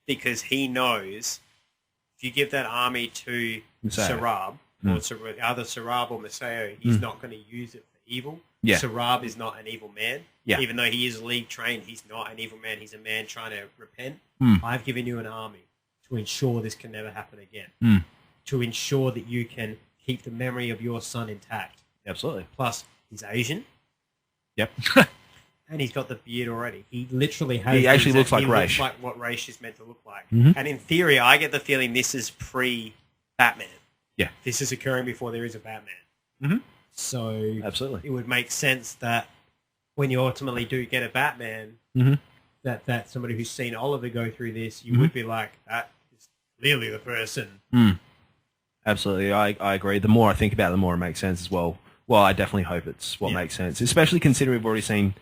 Because he knows if you give that army to Maseo. Sarab, or either Sarab or Maseo, he's not going to use it for evil. Yeah. Sarab is not an evil man. Yeah. Even though he is League trained, he's not an evil man. He's a man trying to repent. I've given you an army to ensure this can never happen again. To ensure that you can keep the memory of your son intact. Absolutely. Plus, he's Asian. Yep. And he's got the beard already. He literally has... He actually looks like Raish. He looks like what Raish is meant to look like. Mm-hmm. And in theory, I get the feeling this is pre-Batman. Yeah. This is occurring before there is a Batman. Mm-hmm. So Absolutely. it would make sense that when you ultimately do get a Batman, Mhm. that's somebody who's seen Oliver go through this, you would be like, that is clearly the person. Absolutely, I agree. The more I think about it, the more it makes sense as well. Well, I definitely hope it's what makes sense, especially considering we've already seen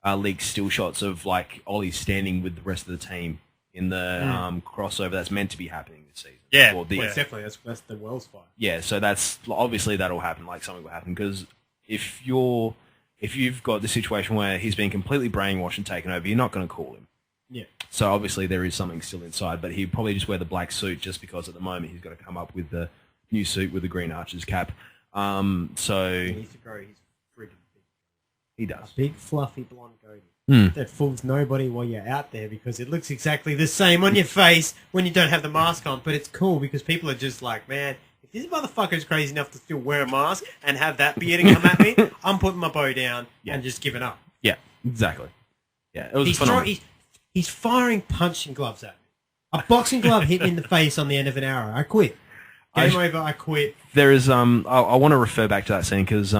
leaked still shots of like Ollie standing with the rest of the team in the crossover that's meant to be happening this season. Yeah, Well, definitely. That's the world's fight. Yeah, so that's obviously that'll happen. Like something will happen because if you've got the situation where he's been completely brainwashed and taken over, you're not going to call him. Yeah. So obviously there is something still inside, but he'd probably just wear the black suit just because at the moment he's got to come up with the new suit with the Green Archer's cap. So He needs to grow his friggin' big. he does. A big, fluffy, blonde goatee. That fools nobody while you're out there because it looks exactly the same on your face when you don't have the mask on. But it's cool because people are just like, man, if this motherfucker is crazy enough to still wear a mask and have that beard and come at me, I'm putting my bow down and just giving up. Yeah, exactly. Yeah, it was phenomenal. He's firing punching gloves at me. A boxing glove hit me in the face on the end of an arrow. I quit. Game over. I quit. There is I want to refer back to that scene because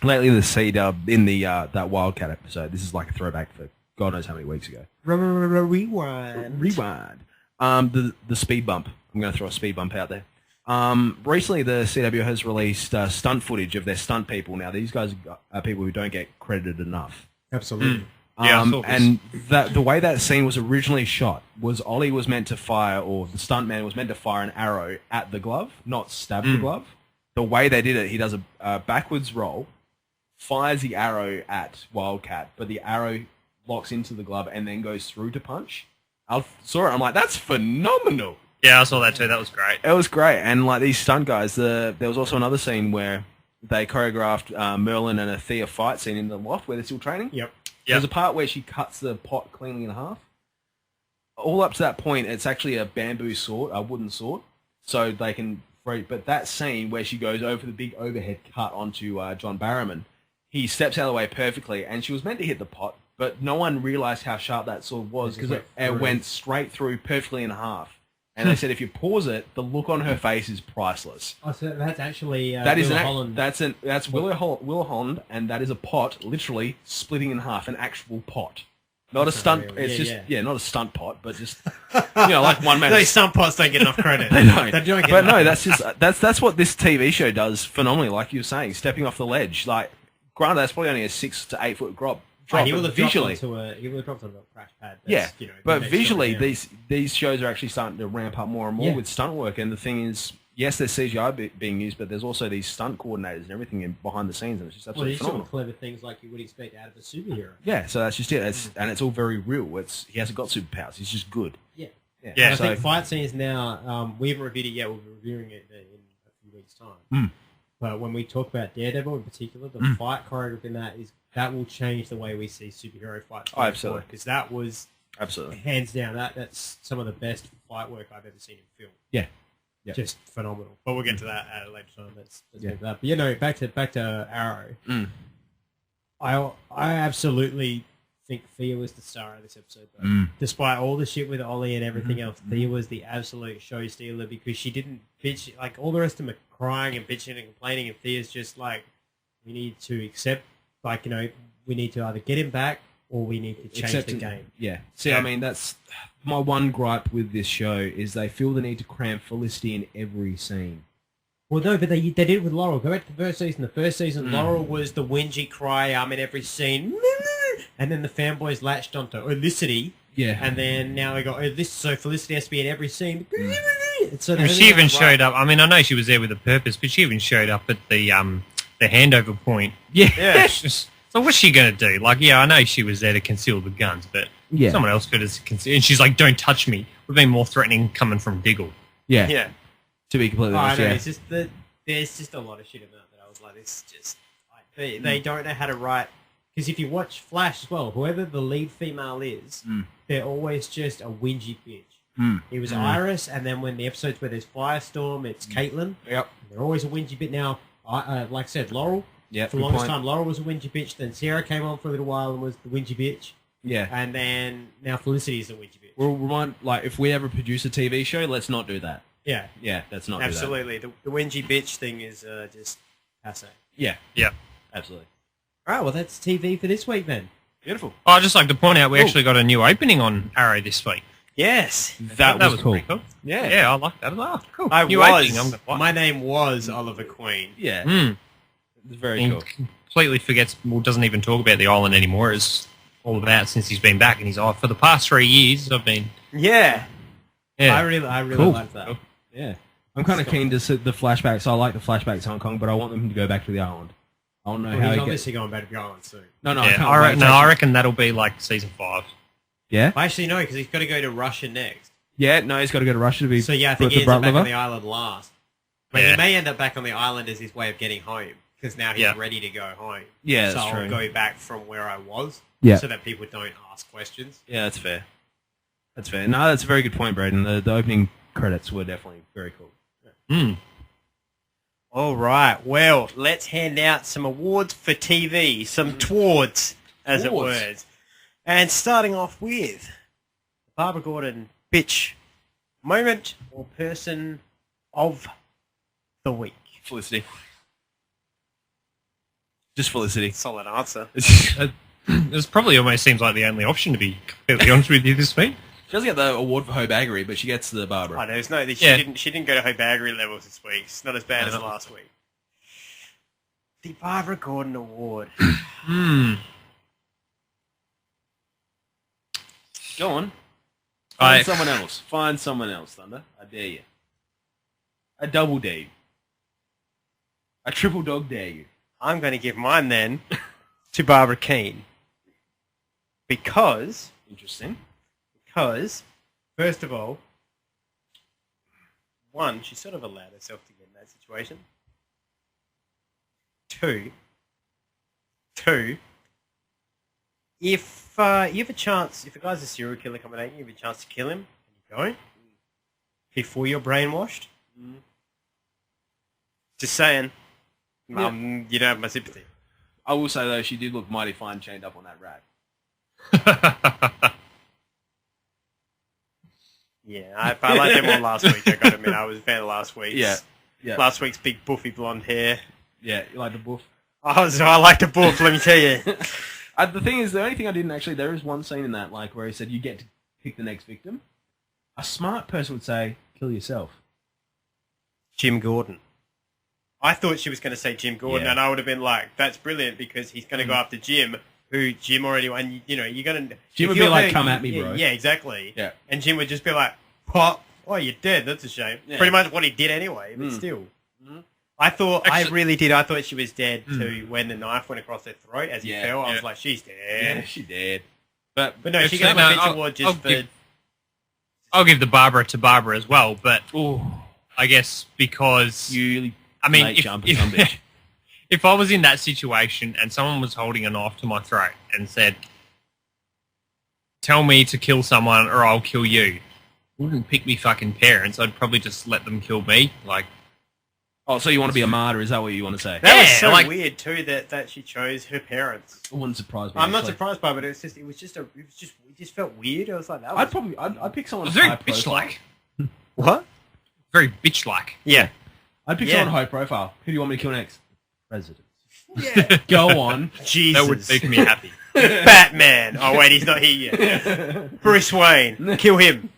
lately the C-dub in the that Wildcat episode. This is like a throwback for God knows how many weeks ago. Rewind. The speed bump. I'm going to throw a speed bump out there. Recently, the CW has released stunt footage of their stunt people. Now, these guys are people who don't get credited enough. Absolutely. Yeah, I saw this. And the way that scene was originally shot was Ollie was meant to fire, or the stuntman was meant to fire an arrow at the glove, not stab the glove. The way they did it, he does a backwards roll, fires the arrow at Wildcat, but the arrow locks into the glove and then goes through to punch. I saw it, I'm like, that's phenomenal. Yeah, I saw that too. That was great. It was great. And like these stunt guys, there was also another scene where they choreographed Merlin and a Thea fight scene in the loft where they're still training. Yep. There's a part where she cuts the pot cleanly in half. All up to that point, it's actually a bamboo sword, a wooden sword, so they can. But that scene where she goes over the big overhead cut onto John Barrowman, he steps out of the way perfectly, and she was meant to hit the pot, but no one realised how sharp that sword was because it went straight through perfectly in half. And they said if you pause it, the look on her face is priceless. Oh, so that's actually Holland. That's Willow Holland, and that is a pot, literally splitting in half, an actual pot, not a stunt. Real. It's not a stunt pot, but just like one man. Those stunt pots don't get enough credit. They don't. They don't get but enough. no, that's just that's what this TV show does phenomenally. Like you were saying, stepping off the ledge. Like, granted, that's probably only a 6 to 8 foot drop. He will have visually, dropped onto a crash pad. But visually, these shows are actually starting to ramp up more and more with stunt work. And the thing is, yes, there's CGI being used, but there's also these stunt coordinators and everything behind the scenes, and it's just absolutely phenomenal. Sort of clever things like you would expect out of a superhero. Yeah, so that's just it. And it's all very real. He hasn't got superpowers. He's just good. Yeah. Yeah. I think fight scenes now. We haven't reviewed it yet. We'll be reviewing it in a few weeks' time. But when we talk about Daredevil in particular, the fight choreography in that will change the way we see superhero fights. Oh, absolutely. Because that was hands down that's some of the best fight work I've ever seen in film. Yeah. Just phenomenal. But we'll get to that at a later time. Let's get to that. But back to Arrow. I absolutely think Thea was the star of this episode. Though. Despite all the shit with Ollie and everything else, Thea was the absolute show stealer because she didn't bitch. Like all the rest of them are crying and bitching and complaining, and Thea's just like, we need to accept. Like, we need to either get him back or we need to change the game. Yeah. See, I mean, that's my one gripe with this show is they feel the need to cram Felicity in every scene. Well, no, but they did it with Laurel. Go back to the first season. The first season, Laurel was the whingy cry in every scene. And then the fanboys latched onto Felicity. Yeah. And then now we got so Felicity has to be in every scene. So she even showed up. I mean, I know she was there with a purpose, but she even showed up at the handover point. Yeah. So what's she going to do? Like, I know she was there to conceal the guns, but someone else could have concealed. And she's like, don't touch me. We've been more threatening coming from Diggle. Yeah. Yeah. To be completely honest, it's just there's just a lot of shit in that I was like, it's just, they don't know how to write. Because if you watch Flash as well, whoever the lead female is, they're always just a whingy bitch. It was Iris, and then when the episodes where there's Firestorm, it's Caitlin. Yep. They're always a whingy bitch. Now, like I said, Laurel. Yeah. For the longest time, Laurel was a whingy bitch. Then Sarah came on for a little while and was the whingy bitch. Yeah. And then now Felicity is the whingy bitch. We'll remind, if we ever produce a TV show, let's not do that. Yeah. Yeah, let's not Absolutely. do that. The whingy bitch thing is just passe. Yeah. Yeah. Absolutely. All right, well, that's TV for this week then. Beautiful. I'd just like to point out we actually got a new opening on Arrow this week. Yes. That was cool. pretty cool. Yeah. Yeah, I like that. Oh, cool. I New was. opening, I'm gonna watch. My name was Oliver Queen. Yeah. Mm. It's very He cool. completely forgets, doesn't even talk about the island anymore. It's all about since he's been back, and he's for the past 3 years I've been. Yeah. Yeah. I really Cool. like that. Cool. Yeah. I'm kind of keen to see the flashbacks. I like the flashbacks to Hong Kong, but I want them to go back to the island. I don't know Well, how he's he gets... obviously going back to the island soon. No, Yeah, I can't I, wait. I reckon that'll be like season 5. Yeah? Actually, no, because he's got to go to Russia next. Yeah, no, he's got to go to Russia to be... So yeah, I think the he ends up back Brutliver. on the island last. But Yeah. he may end up back on the island as his way of getting home, because now he's Yeah. ready to go home. Yeah, so that's I'll true. go back from where I was, Yeah. so that people don't ask questions. Yeah, that's fair. That's fair. No, that's a very good point, Braden. The opening credits were definitely very cool. Mm. All right, well, let's hand out some awards for TV, some twards, as it Awards. were. And starting off with Barbara Gordon, bitch, moment or person of the week. Felicity. Just Felicity. Solid answer. This probably almost seems like the only option, to be completely honest with you, this week. She doesn't get the award for Hobaggery, but she gets the Barbara. Oh, there's no. Yeah. She didn't go to Hobaggery levels this week. It's not as bad as No. last week. The Barbara Gordon Award. Hmm. Go on. I- Find someone else, Thunder. I dare you. I double dare you. I triple dog dare you. I'm going to give mine then to Barbara Keane because Interesting. first of all, one, she sort of allowed herself to get in that situation. Two, if you have a chance, if a guy's a serial killer coming at you, you have a chance to kill him, and you don't, before you're brainwashed, just saying, you don't have my sympathy. I will say, though, she did look mighty fine chained up on that rack. Yeah, I liked them all last week. I got to admit, I was a fan of last week's. Yeah. Last week's big buffy blonde hair. Yeah, you like the boof? I like the buff, let me tell you. The thing is, the only thing I didn't actually... There is one scene in that, like, where he said, you get to pick the next victim. A smart person would say, kill yourself. Jim Gordon. I thought she was going to say Jim Gordon, Yeah. and I would have been like, that's brilliant, because he's going to go after Jim, who Jim already... And, you're going to... Jim would be like, come at me, bro. Yeah, exactly. Yeah. And Jim would just be like, Pop, oh, you're dead, that's a shame. Yeah. Pretty much what he did anyway, but still. Mhm. I Actually- really did. I thought she was dead too when the knife went across her throat as he Yeah, fell. I yeah. was like, she's Yeah, dead. she did. But But no, If she so, got a no, bitch I'll- award I'll just for... give- I'll give the Barbara to Barbara as well, but ooh, I guess because... you I mean, late if, jumping some bitch. if I was in that situation and someone was holding a knife to my throat and said, tell me to kill someone or I'll kill you, wouldn't pick me fucking parents. I'd probably just let them kill me. Like, Oh, so you want to be a martyr? Is that what you want to say? That was Yeah, so like- weird too that she chose her parents. It wouldn't surprise me. I'm not actually. surprised by it, but it just felt weird. I was like, that was... I'd pick someone it was high very profile. bitch-like. What? Very bitch-like. Yeah. I'd pick Yeah. someone high profile. Who do you want me to kill next? President. Yeah. Go on. Jesus. That would make me happy. Batman. Oh wait, he's not here yet. Bruce Wayne. Kill him.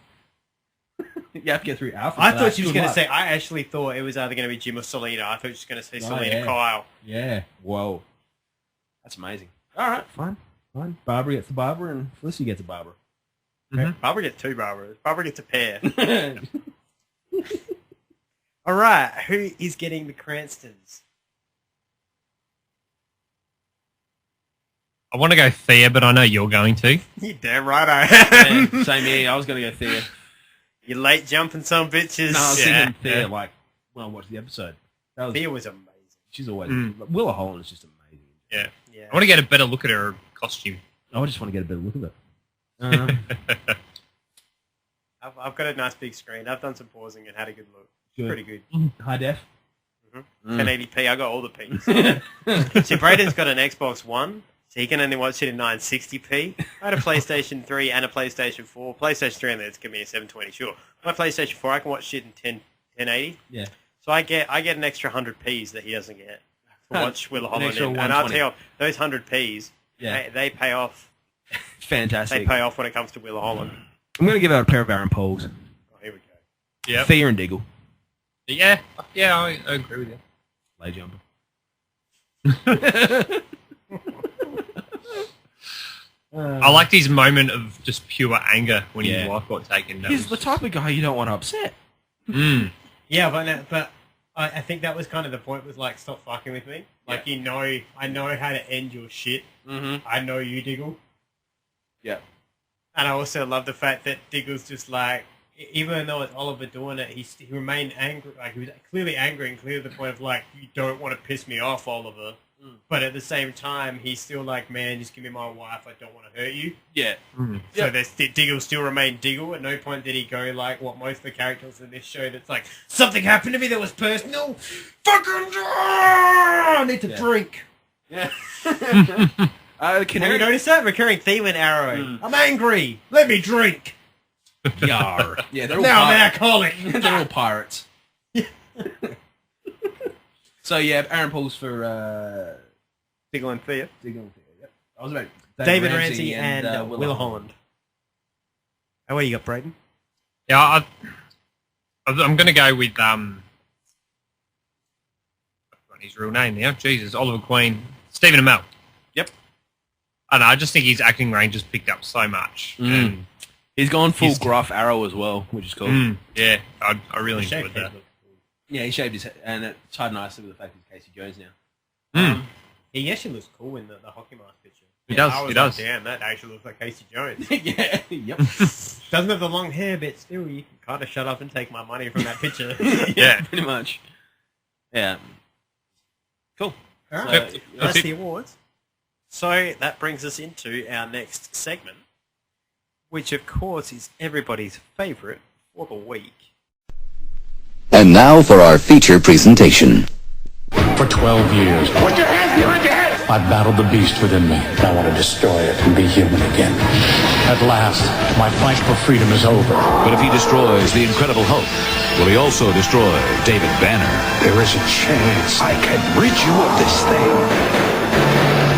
You have to get through Alpha. I for thought that. she was Good going to luck. say, I actually thought it was either going to be Jim or Selena. I thought she was going to say Selena yeah. Kyle. Yeah. Whoa. That's amazing. All right. Fine. Barbara gets the Barbara and Felicity gets a Barbara. Barbara gets two Barbaras. Barbara gets a pair. All right, who is getting the Cranstons? I want to go Thea, but I know you're going to. You damn right I am. Yeah, same here. I was going to go Thea. You late jumping some bitches. No, I was Yeah, thinking Thea, yeah. like, when I watched the episode. That was, Thea was amazing. she's always... Mm. Willa Holland is just amazing. Yeah. Yeah. I want to get a better look at her costume. I just want to get a better look at it. I've got a nice big screen. I've done some pausing and had a good look. Good. Pretty good. High def? 1080p. I got all the P's. See, Braden's got an Xbox One, so he can only watch it in 960p. I had a PlayStation 3 and a PlayStation 4. PlayStation 3 and it's gonna be a 720, sure. My PlayStation 4, I can watch shit in 1080. Yeah. So I get an extra 100p's that he doesn't get. watch Will An Holland extra in. And I'll 120. tell you, those 100p's, Yeah. they pay off. Fantastic. They pay off when it comes to Will Holland. I'm going to give out a pair of Aaron Pauls. Oh, here we go. Yeah. Thea and Diggle. Yeah, I agree with you. Lay jumper. I liked his moment of just pure anger when Yeah. his wife got taken. That He's the was- type of guy you don't want to upset. Mm. Yeah, but I think that was kind of the point. Was like, stop fucking with me. Like, I know how to end your shit. Mm-hmm. I know you, Diggle. Yeah. And I also love the fact that Diggle's just like, even though it's Oliver doing it, he remained angry. Like, he was clearly angry and clear to the point of like, you don't want to piss me off, Oliver. But at the same time, he's still like, man, just give me my wife. I don't want to hurt you. Yeah. So Diggle still remained Diggle. At no point did he go like what most of the characters in this show that's like, something happened to me that was personal. Fucking I need to drink. Yeah. Can you notice that? Recurring theme in Arrow. I'm angry. Let me drink. Yar. Yeah, they're all Now I'm an pirates. alcoholic. They're all pirates. So yeah, Aaron Pauls for Diggle and Thea. Diggle and Thea. Yep. I was about David Ramsey and Will Holland. Oh, what do you got, Brayden? Yeah, I'm going to go with I forgot his real name now. Jesus, Oliver Queen, Stephen Amell. Yep. I don't know, I just think his acting range has picked up so much. And He's gone full gruff Arrow as well, which is cool. yeah, I really enjoyed that. Yeah, he shaved his head, and it tied nicely with the fact he's Casey Jones now. He actually looks cool in the hockey mask picture. He does, I was he does. Like, damn, that actually looks like Casey Jones. Yeah, yep. Doesn't have the long hair, but still, you can kind of shut up and take my money from that picture. Yeah. pretty much. Yeah. Cool. All So, right, that's that's it. the awards. So that brings us into our next segment, which of course is everybody's favourite for the week. And now for our feature presentation. For 12 years, Put your hands behind your head! I battled the beast within me. I want to destroy it and be human again. At last, my fight for freedom is over. But if he destroys the Incredible Hulk, will he also destroy David Banner? There is a chance I can rid you of this thing.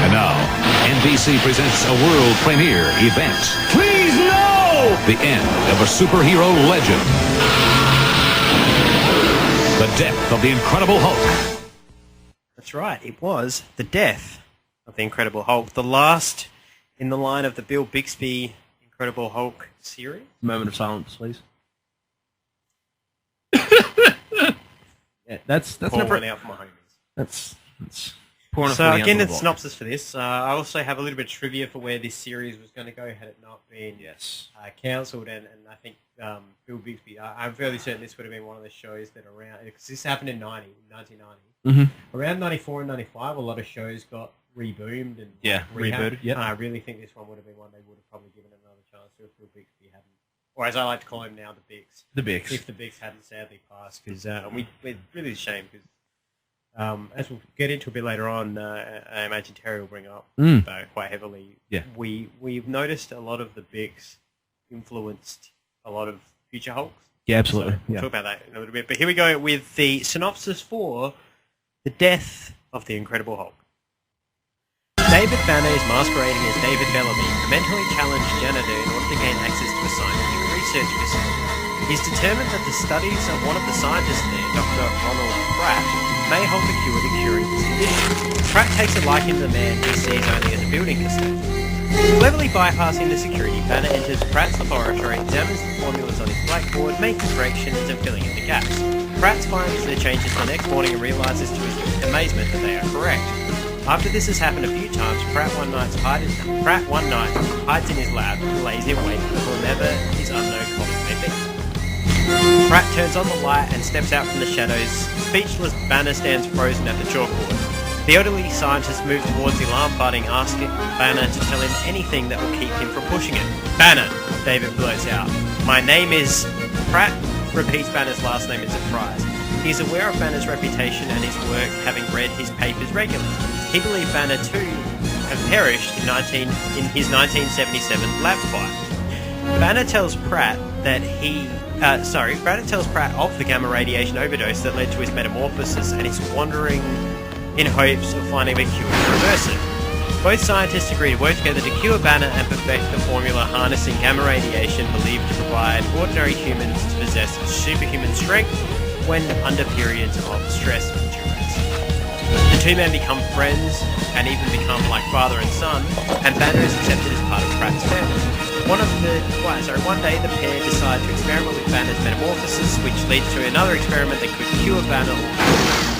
And now, NBC presents a world premiere event. Please, no! The end of a superhero legend. The death of the Incredible Hulk. That's right, it was the death of the Incredible Hulk, the last in the line of the Bill Bixby Incredible Hulk series. Moment of silence, please. Yeah, that's Pour one out for my homies. that's pouring So a 40 again, out the of the synopsis for this. I also have a little bit of trivia for where this series was going to go had it not been cancelled, and I think Bill Bixby. I'm fairly certain this would have been one of the shows that around because this happened in 1990. Around 94 and 95, a lot of shows got reboomed and rebooted. Yep. I really think this one would have been one they would have probably given another chance to if Bill Bixby hadn't, or as I like to call him now, the Bix. The Bix. If the Bix hadn't sadly passed, because we're really ashamed because. As we'll get into a bit later on, I imagine Terry will bring up quite heavily. Yeah. We've noticed a lot of the Bix influenced a lot of future Hulks. Yeah, absolutely. So we'll talk about that in a little bit. But here we go with the synopsis for the death of the Incredible Hulk. David Banner is masquerading as David Bellamy, a mentally challenged janitor in order to gain access to a scientific research facility. He's determined that the studies of one of the scientists there, Dr. Ronald Pratt, may hold the cure to curing his condition. Pratt takes a liking to the man he sees only as a building custodian. Cleverly bypassing the security, Banner enters Pratt's laboratory, examines the formulas on his blackboard, making corrections and filling in the gaps. Pratt finds the changes the next morning and realizes to his amazement that they are correct. After this has happened a few times, Pratt one night hides in his lab and lays in wait for whomever his unknown colleague may be. Pratt turns on the light and steps out from the shadows. Speechless, Banner stands frozen at the chalkboard. The elderly scientist moves towards the alarm button, asking Banner to tell him anything that will keep him from pushing it. Banner, David blurts out. My name is... Pratt repeats Banner's last name in surprise. He is aware of Banner's reputation and his work, having read his papers regularly. He believes Banner too had perished in his 1977 lab fire. Banner tells Pratt that Banner tells Pratt of the gamma radiation overdose that led to his metamorphosis, and he's wondering in hopes of finding a cure to reverse it. Both scientists agree to work together to cure Banner and perfect the formula harnessing gamma radiation believed to provide ordinary humans to possess superhuman strength when under periods of stress and duress. The two men become friends and even become like father and son, and Banner is accepted as part of Pratt's family. One day the pair decide to experiment with Banner's metamorphosis, which leads to another experiment that could cure Banner.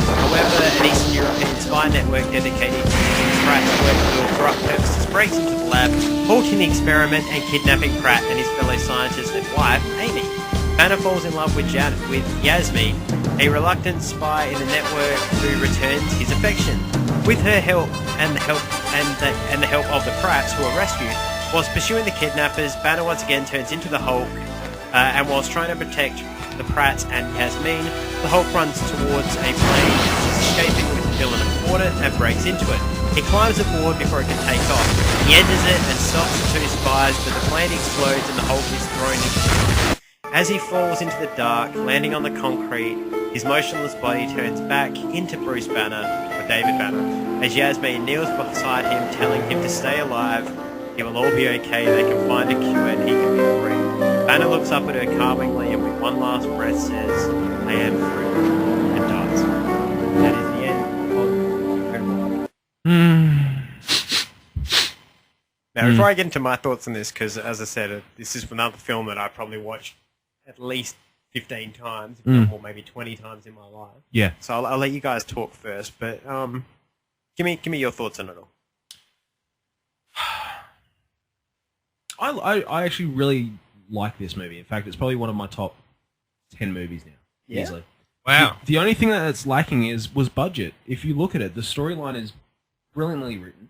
However, an Eastern European spy network dedicated to using Pratt's work for corrupt purposes breaks into the lab, halting the experiment and kidnapping Pratt and his fellow scientist and wife, Amy. Banner falls in love with Yasmin, a reluctant spy in the network who returns his affection. With her help and the help of the Pratts who are rescued, whilst pursuing the kidnappers, Banner once again turns into the Hulk, and whilst trying to protect the Pratts and Yasmin, the Hulk runs towards a plane which is escaping with the villain aboard it and breaks into it. He climbs aboard before it can take off. He enters it and stops the two spies, but the plane explodes and the Hulk is thrown into it. As he falls into the dark, landing on the concrete, his motionless body turns back into Bruce Banner, or David Banner, as Yasmin kneels beside him, telling him to stay alive. It will all be okay, they can find a cure and he can be free. Banner looks up at her calmingly and with one last breath says, I am free, and dies. That is the end of Incredible Hulk. Now, before I get into my thoughts on this, because as I said, this is another film that I probably watched at least 15 times, if not more, maybe 20 times in my life. Yeah. So I'll let you guys talk first, but give me your thoughts on it all. I actually really like this movie. In fact, it's probably one of my top 10 movies now. Yeah? Easily. Wow. The only thing that's lacking was budget. If you look at it, the storyline is brilliantly written.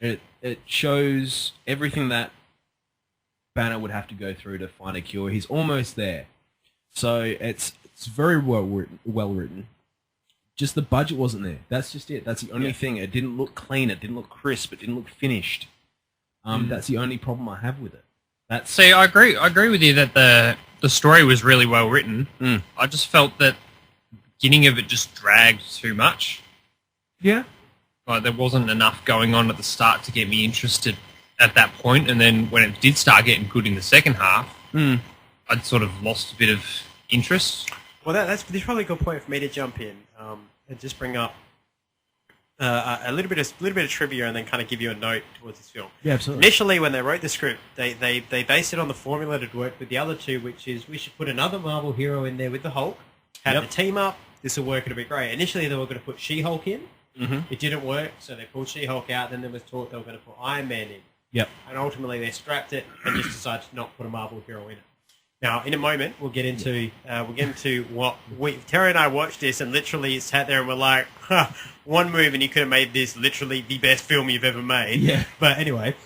It shows everything that Banner would have to go through to find a cure. He's almost there. So it's very well written. Just the budget wasn't there. That's just it. That's the only thing. It didn't look clean. It didn't look crisp. It didn't look finished. That's the only problem I have with it. See, I agree with you that the story was really well written. I just felt that the beginning of it just dragged too much. Yeah. Like there wasn't enough going on at the start to get me interested at that point, and then when it did start getting good in the second half, I'd sort of lost a bit of interest. Well, that's probably a good point for me to jump in and just bring up a little bit of trivia and then kind of give you a note towards this film. Yeah, absolutely. Initially, when they wrote the script, they based it on the formula that worked with the other two, which is we should put another Marvel hero in there with the Hulk, have the team up, this will work, it'll be great. Initially, they were going to put She-Hulk in. It didn't work, so they pulled She-Hulk out, then there was talk they were going to put Iron Man in. Yep. And ultimately, they scrapped it and just decided to not put a Marvel hero in it. Now, in a moment, we'll get into what Terry and I watched this and literally sat there and were like, one move and you could have made this literally the best film you've ever made. Yeah. But anyway,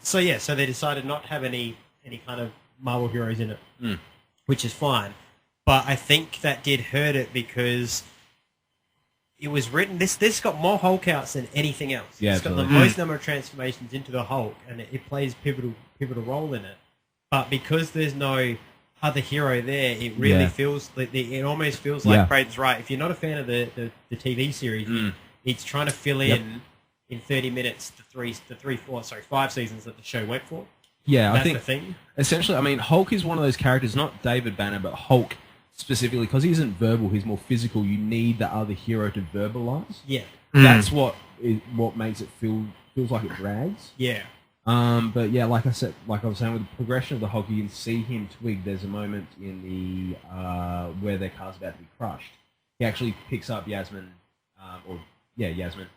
so they decided not to have any kind of Marvel heroes in it, which is fine. But I think that did hurt it because it was written. This got more Hulk outs than anything else. Yeah, it's got the most number of transformations into the Hulk, and it plays pivotal role in it. But because there's no other hero there, it really feels like it almost feels like Braden's right. If you're not a fan of the TV series, it's trying to fill in 30 minutes the 5 seasons that the show went for. Yeah, That's I think the thing. Essentially, I mean, Hulk is one of those characters, not David Banner, but Hulk specifically, because he isn't verbal, he's more physical. You need the other hero to verbalize. Yeah. That's what makes it feels like it drags. Yeah. But yeah, like I was saying, with the progression of the Hulk, you can see him twig. There's a moment in the where their car's about to be crushed. He actually picks up Yasmin, Yasmin,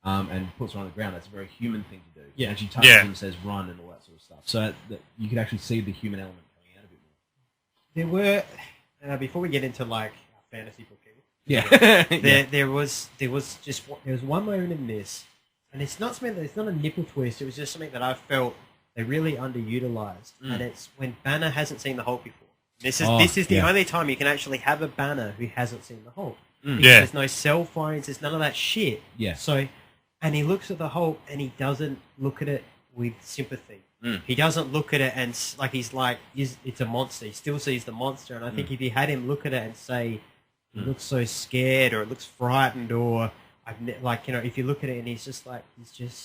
and puts her on the ground. That's a very human thing to do. Yeah. And she touches him and says run and all that sort of stuff. So that you could actually see the human element coming out a bit more. There were before we get into like fantasy booking. Yeah. There was one moment in this. And it's not a nipple twist. It was just something that I felt they really underutilized. And it's when Banner hasn't seen the Hulk before. This is the only time you can actually have a Banner who hasn't seen the Hulk. There's no cell phones. There's none of that shit. Yeah. So, and he looks at the Hulk and he doesn't look at it with sympathy. He doesn't look at it and it's a monster. He still sees the monster. And I think if you had him look at it and say, It looks so scared, or it looks frightened, or if you look at it and he's just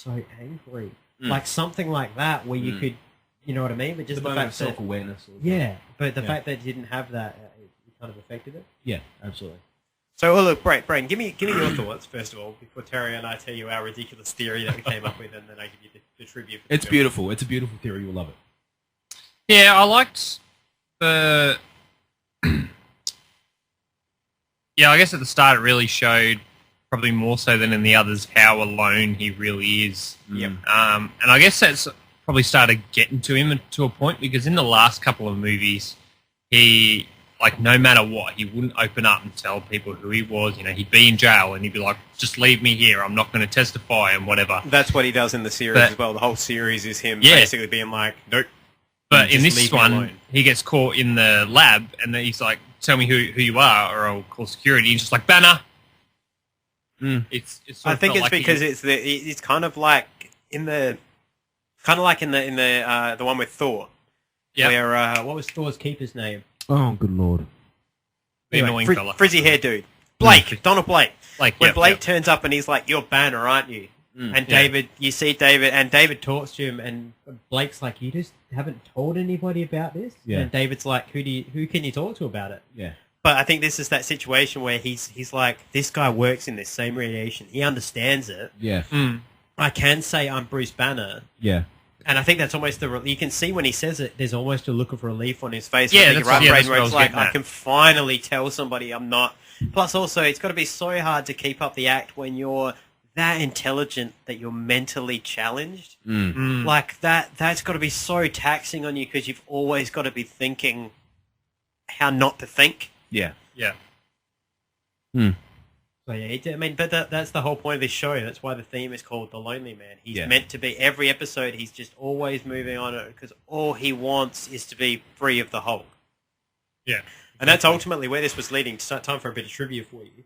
so angry, like something like that, where you could, you know what I mean? But just the fact self awareness. But the fact that it didn't have that, it kind of affected it. Yeah, absolutely. So, look, Brain, give me your thoughts first of all before Terry and I tell you our ridiculous theory that we came up with, and then I give you the tribute. It's beautiful. It's a beautiful theory. You'll love it. Yeah, I liked the. Yeah, I guess at the start it really showed, probably more so than in the others, how alone he really is. Yep. And I guess that's probably started getting to him to a point, because in the last couple of movies, he, like, no matter what, he wouldn't open up and tell people who he was. You know, he'd be in jail and he'd be like, just leave me here, I'm not going to testify and whatever. That's what he does in the series as well. The whole series is him basically being like, nope. But in this one, he gets caught in the lab and then he's like, tell me who you are or I'll call security. He's just like, Banner. It's I think it's like because it's kind of like in the one with Thor. Yeah. Where what was Thor's keeper's name? Oh, good lord. The annoying fella. Frizzy hair dude. Blake. Donald Blake. When Blake yep. turns up and he's like, you're Banner, aren't you? And David, you see David, and David talks to him, and Blake's like, you just haven't told anybody about this? Yeah. And David's like, who can you talk to about it? Yeah. But I think this is that situation where he's like, this guy works in this same radiation. He understands it. Yeah. I can say I'm Bruce Banner. Yeah. And I think that's almost you can see when he says it, there's almost a look of relief on his face. Yeah, that's right. Where it's like, I can finally tell somebody I'm not. Plus also, it's got to be so hard to keep up the act when you're that intelligent that you're mentally challenged. Like that's got to be so taxing on you, because you've always got to be thinking how not to think. Yeah. Yeah. So yeah, I mean, but that's the whole point of this show. That's why the theme is called The Lonely Man. He's meant to be, every episode, he's just always moving on, because all he wants is to be free of the Hulk. Yeah. And that's ultimately where this was leading. Time for a bit of trivia for you.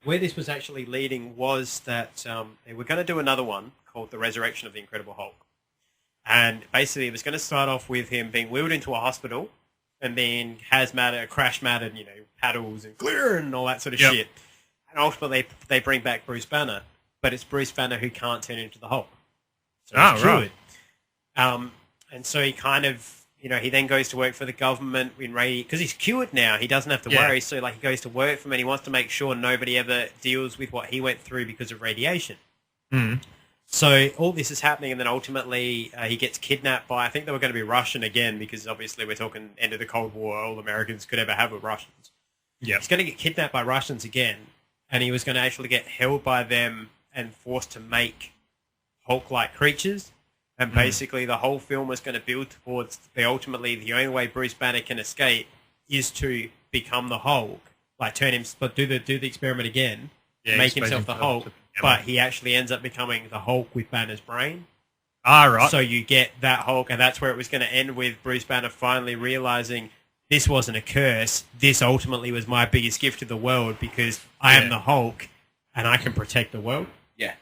Where this was actually leading was that they were going to do another one called The Resurrection of the Incredible Hulk. And basically it was going to start off with him being wheeled into a hospital and being crash-matted, paddles and glare and all that sort of shit. And ultimately they bring back Bruce Banner, but it's Bruce Banner who can't turn into the Hulk. So he's cured. And so he kind of, he then goes to work for the government because he's cured now. He doesn't have to worry. So he goes to work for them, and he wants to make sure nobody ever deals with what he went through because of radiation. So all this is happening, and then ultimately he gets kidnapped by, I think they were going to be Russian again, because obviously we're talking end of the Cold War. All Americans could ever have were Russians. Yeah, he's going to get kidnapped by Russians again, and he was going to actually get held by them and forced to make Hulk-like creatures. And basically the whole film was going to build towards the only way Bruce Banner can escape is to become the Hulk, like turn him, but do the experiment again, make himself the Hulk. But he actually ends up becoming the Hulk with Banner's brain. Right. So you get that Hulk, and that's where it was going to end with Bruce Banner finally realizing this wasn't a curse. This ultimately was my biggest gift to the world, because I am the Hulk and I can protect the world. Yeah.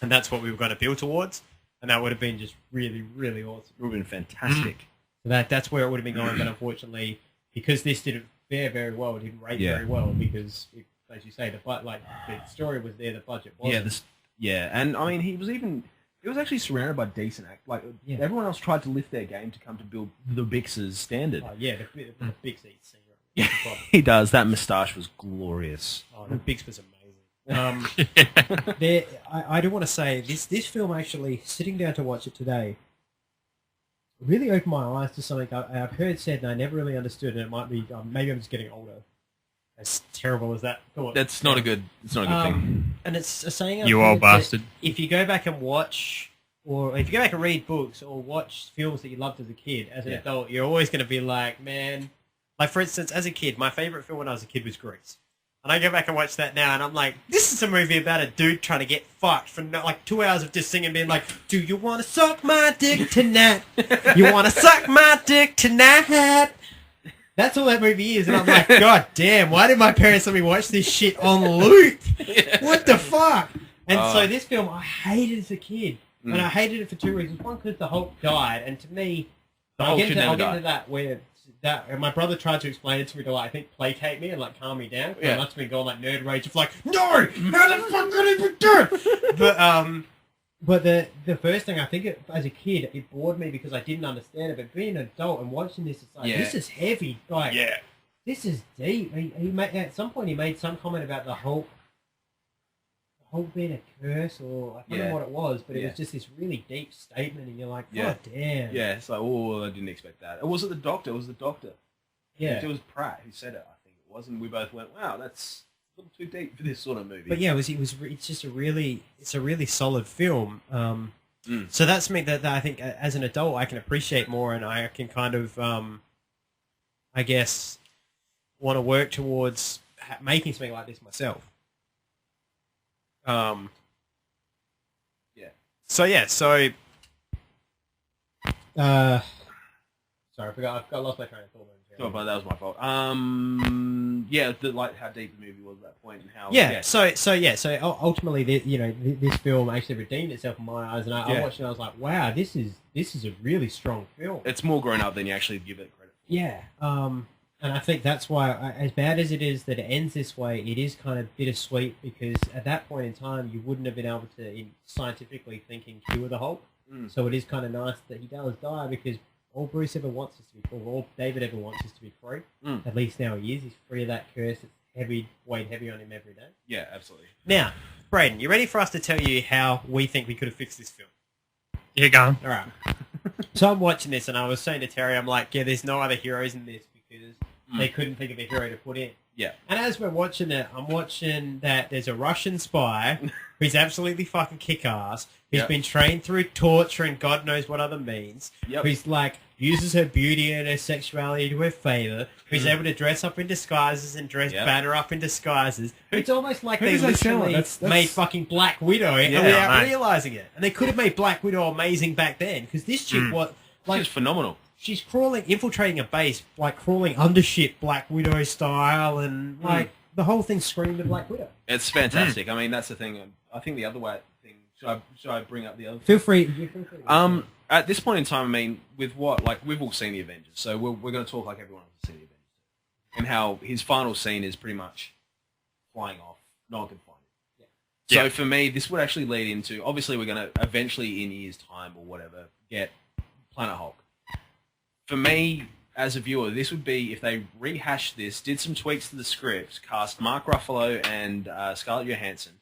And that's what we were going to build towards. And that would have been just really, really awesome. It would have been fantastic. So that's where it would have been going. But unfortunately, because this didn't fare very well, it didn't rate very well, because, as you say, the story was there, the budget wasn't. And I mean, he was actually surrounded by decent act. Everyone else tried to lift their game to come to build the Bix's standard. The Bix eats scene. Yeah, he does. That moustache was glorious. Oh, the Bix was amazing. I do want to say this film, actually, sitting down to watch it today, really opened my eyes to something I've heard said and I never really understood, and it might be maybe I'm just getting older. As terrible as that. That's not a good. It's not a good thing. And it's a saying. You old bastard. If you go back and watch, or if you go back and read books or watch films that you loved as a kid, as an adult, you're always going to be like, man. Like, for instance, as a kid, my favorite film when I was a kid was Grease. And I go back and watch that now, and I'm like, this is a movie about a dude trying to get fucked for 2 hours of just singing, being like, do you want to suck my dick tonight? You want to suck my dick tonight? That's all that movie is. And I'm like, God damn, why did my parents let me watch this shit on loop? What the fuck? And so this film, I hated as a kid. And I hated it for two reasons. One, because the Hulk died. And to me, I'll get into that where that, and my brother tried to explain it to me to, like, I think, placate me and, like, calm me down. I must have been going, like, nerd rage of, like, no! How the fuck could he be doing? But the first thing, I think, as a kid, it bored me because I didn't understand it. But being an adult and watching this, it's like, this is heavy. Like, this is deep. He made, at some point, he made some comment about the Hulk being a curse, or I don't know what it was, but it was just this really deep statement, and you're like, God damn. Yeah, it's like, oh, I didn't expect that. It wasn't the Doctor, it was the Doctor. Yeah. It was Pratt who said it, I think it was, and we both went, wow, that's a little too deep for this sort of movie. But yeah, it's just a really solid film. So that's me that I think as an adult I can appreciate more, and I can kind of, I guess, want to work towards making something like this myself. So sorry, I lost my train of thought. Oh, but that was my fault. Like how deep the movie was at that point, and how. So ultimately, this film actually redeemed itself in my eyes, and I watched it and I was like, wow, this is a really strong film. It's more grown up than you actually give it credit for. Yeah. And I think that's why, as bad as it is that it ends this way, it is kind of bittersweet, because at that point in time, you wouldn't have been able to, scientifically thinking, cure the Hulk. So it is kind of nice that he does die, because all Bruce ever wants is to be free, all David ever wants is to be free. At least now he is. He's free of that curse. It's weighed heavy on him every day. Yeah, absolutely. Now, Braden, you ready for us to tell you how we think we could have fixed this film? Yeah, go on. All right. So I'm watching this, and I was saying to Terry, I'm like, there's no other heroes in this, because they couldn't think of a hero to put in. Yeah. And as we're watching it, I'm watching that there's a Russian spy who's absolutely fucking kick-ass, who's been trained through torture and God knows what other means, who's, like, uses her beauty and her sexuality to her favor, who's able to dress up in disguises and dress Banner up in disguises. It's almost like they literally made fucking Black Widow without realizing it. And they could have made Black Widow amazing back then, because this chick was... like, she's phenomenal. She's infiltrating a base, like crawling under shit Black Widow style, and like the whole thing screamed of Black Widow. It's fantastic. I mean, that's the thing. I think the other way thing. Should I bring up the other? Feel free. At this point in time, I mean, with what, like, we've all seen the Avengers, so we're going to talk like everyone has seen the Avengers, and how his final scene is pretty much flying off. No one can find it. Yeah. So for me, this would actually lead into, obviously, we're going to eventually, in years' time or whatever, get Planet Hulk. For me, as a viewer, this would be, if they rehashed this, did some tweaks to the script, cast Mark Ruffalo and Scarlett Johansson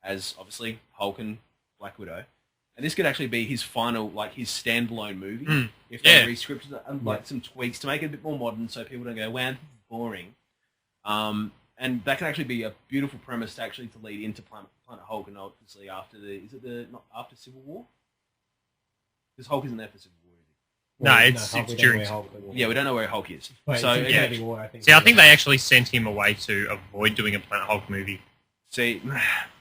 as, obviously, Hulk and Black Widow. And this could actually be his final, like, his standalone movie. If they re-scripted it and, like, some tweaks to make it a bit more modern so people don't go, wow, this is boring. And that can actually be a beautiful premise to lead into Planet Hulk, and obviously after after Civil War? Because Hulk isn't there for Civil War. No, it's during. Yeah, we don't know where Hulk is. Wait, so I think they actually sent him away to avoid doing a Planet Hulk movie. See,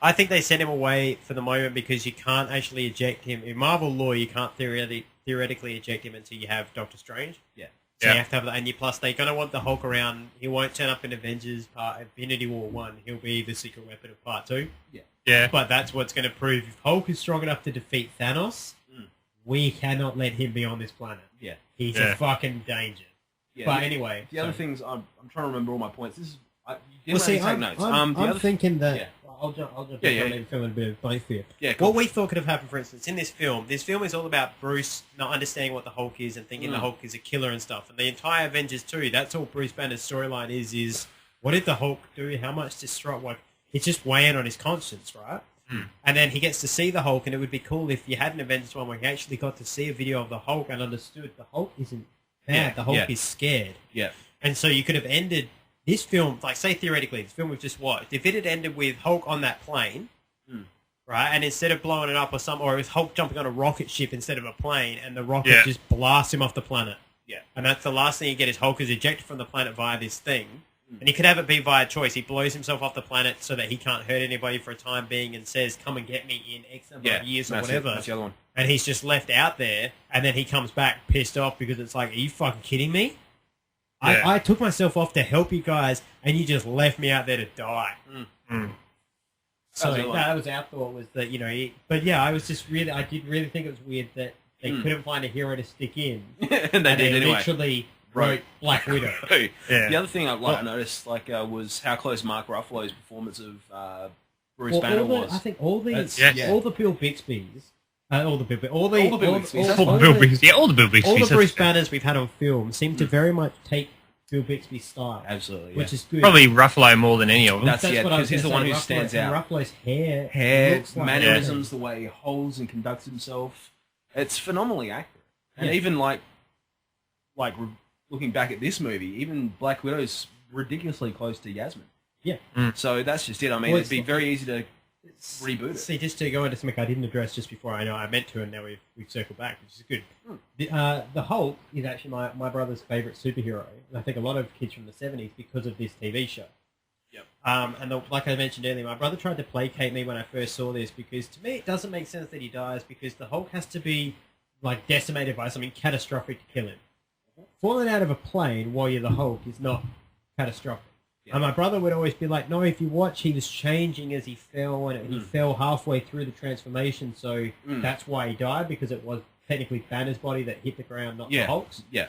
I think they sent him away for the moment because you can't actually eject him. In Marvel law, you can't theoretically eject him until you have Doctor Strange. Yeah. So you have to have that, and plus they're going to want the Hulk around. He won't turn up in Avengers Infinity War 1. He'll be the secret weapon of Part 2. Yeah. But that's what's going to prove if Hulk is strong enough to defeat Thanos, we cannot let him be on this planet. Yeah. He's a fucking danger. Yeah, but anyway. The other things, I'm trying to remember all my points. This is... I'm thinking that... Yeah. I'll jump in and fill in a bit of both here. Yeah, cool. What we thought could have happened, for instance, in this film is all about Bruce not understanding what the Hulk is and thinking the Hulk is a killer and stuff. And the entire Avengers 2, that's all Bruce Banner's storyline is what did the Hulk do? How much disrupt? Like, it's just weighing on his conscience, right? And then he gets to see the Hulk, and it would be cool if you had an Avengers one where he actually got to see a video of the Hulk and understood the Hulk isn't bad, the Hulk is scared. Yeah. And so you could have ended this film, like, say theoretically, this film we've just watched, if it had ended with Hulk on that plane, right, and instead of blowing it up or it was Hulk jumping on a rocket ship instead of a plane, and the rocket just blasts him off the planet. Yeah. And that's the last thing you get is Hulk is ejected from the planet via this thing. And he could have it be via choice. He blows himself off the planet so that he can't hurt anybody for a time being and says, come and get me in X number of years or whatever. That's the other one. And he's just left out there, and then he comes back pissed off because it's like, are you fucking kidding me? Yeah. I took myself off to help you guys, and you just left me out there to die. So that was our thought, was that, but yeah, I did really think it was weird that they couldn't find a hero to stick in. and they did anyway. Literally wrote Black Widow. Yeah. The other thing I noticed was how close Mark Ruffalo's performance of Bruce Banner was. I think all the Bill Bixby's, all the All the Bill Bruce Banners we've had on film seem to very much take Bill Bixby's style. Absolutely, which is good. Probably Ruffalo more than any of them. That's because he's the one who stands out. Ruffalo's hair, mannerisms, the way he holds and conducts himself, it's phenomenally accurate. And even looking back at this movie, even Black Widow's ridiculously close to Yasmin. Yeah. So that's just it. I mean, it'd be very easy to reboot it. See, just to go into something I didn't address just before, I know I meant to, and now we've circled back, which is good. The Hulk is actually my brother's favourite superhero, and I think a lot of kids from the 70s because of this TV show. Yep. Like I mentioned earlier, my brother tried to placate me when I first saw this because to me it doesn't make sense that he dies because the Hulk has to be like decimated by something catastrophic to kill him. Falling out of a plane while you're the Hulk is not catastrophic. Yeah. And my brother would always be like, no, if you watch, he was changing as he fell, and he fell halfway through the transformation, so that's why he died, because it was technically Banner's body that hit the ground, not the Hulk's. Yeah.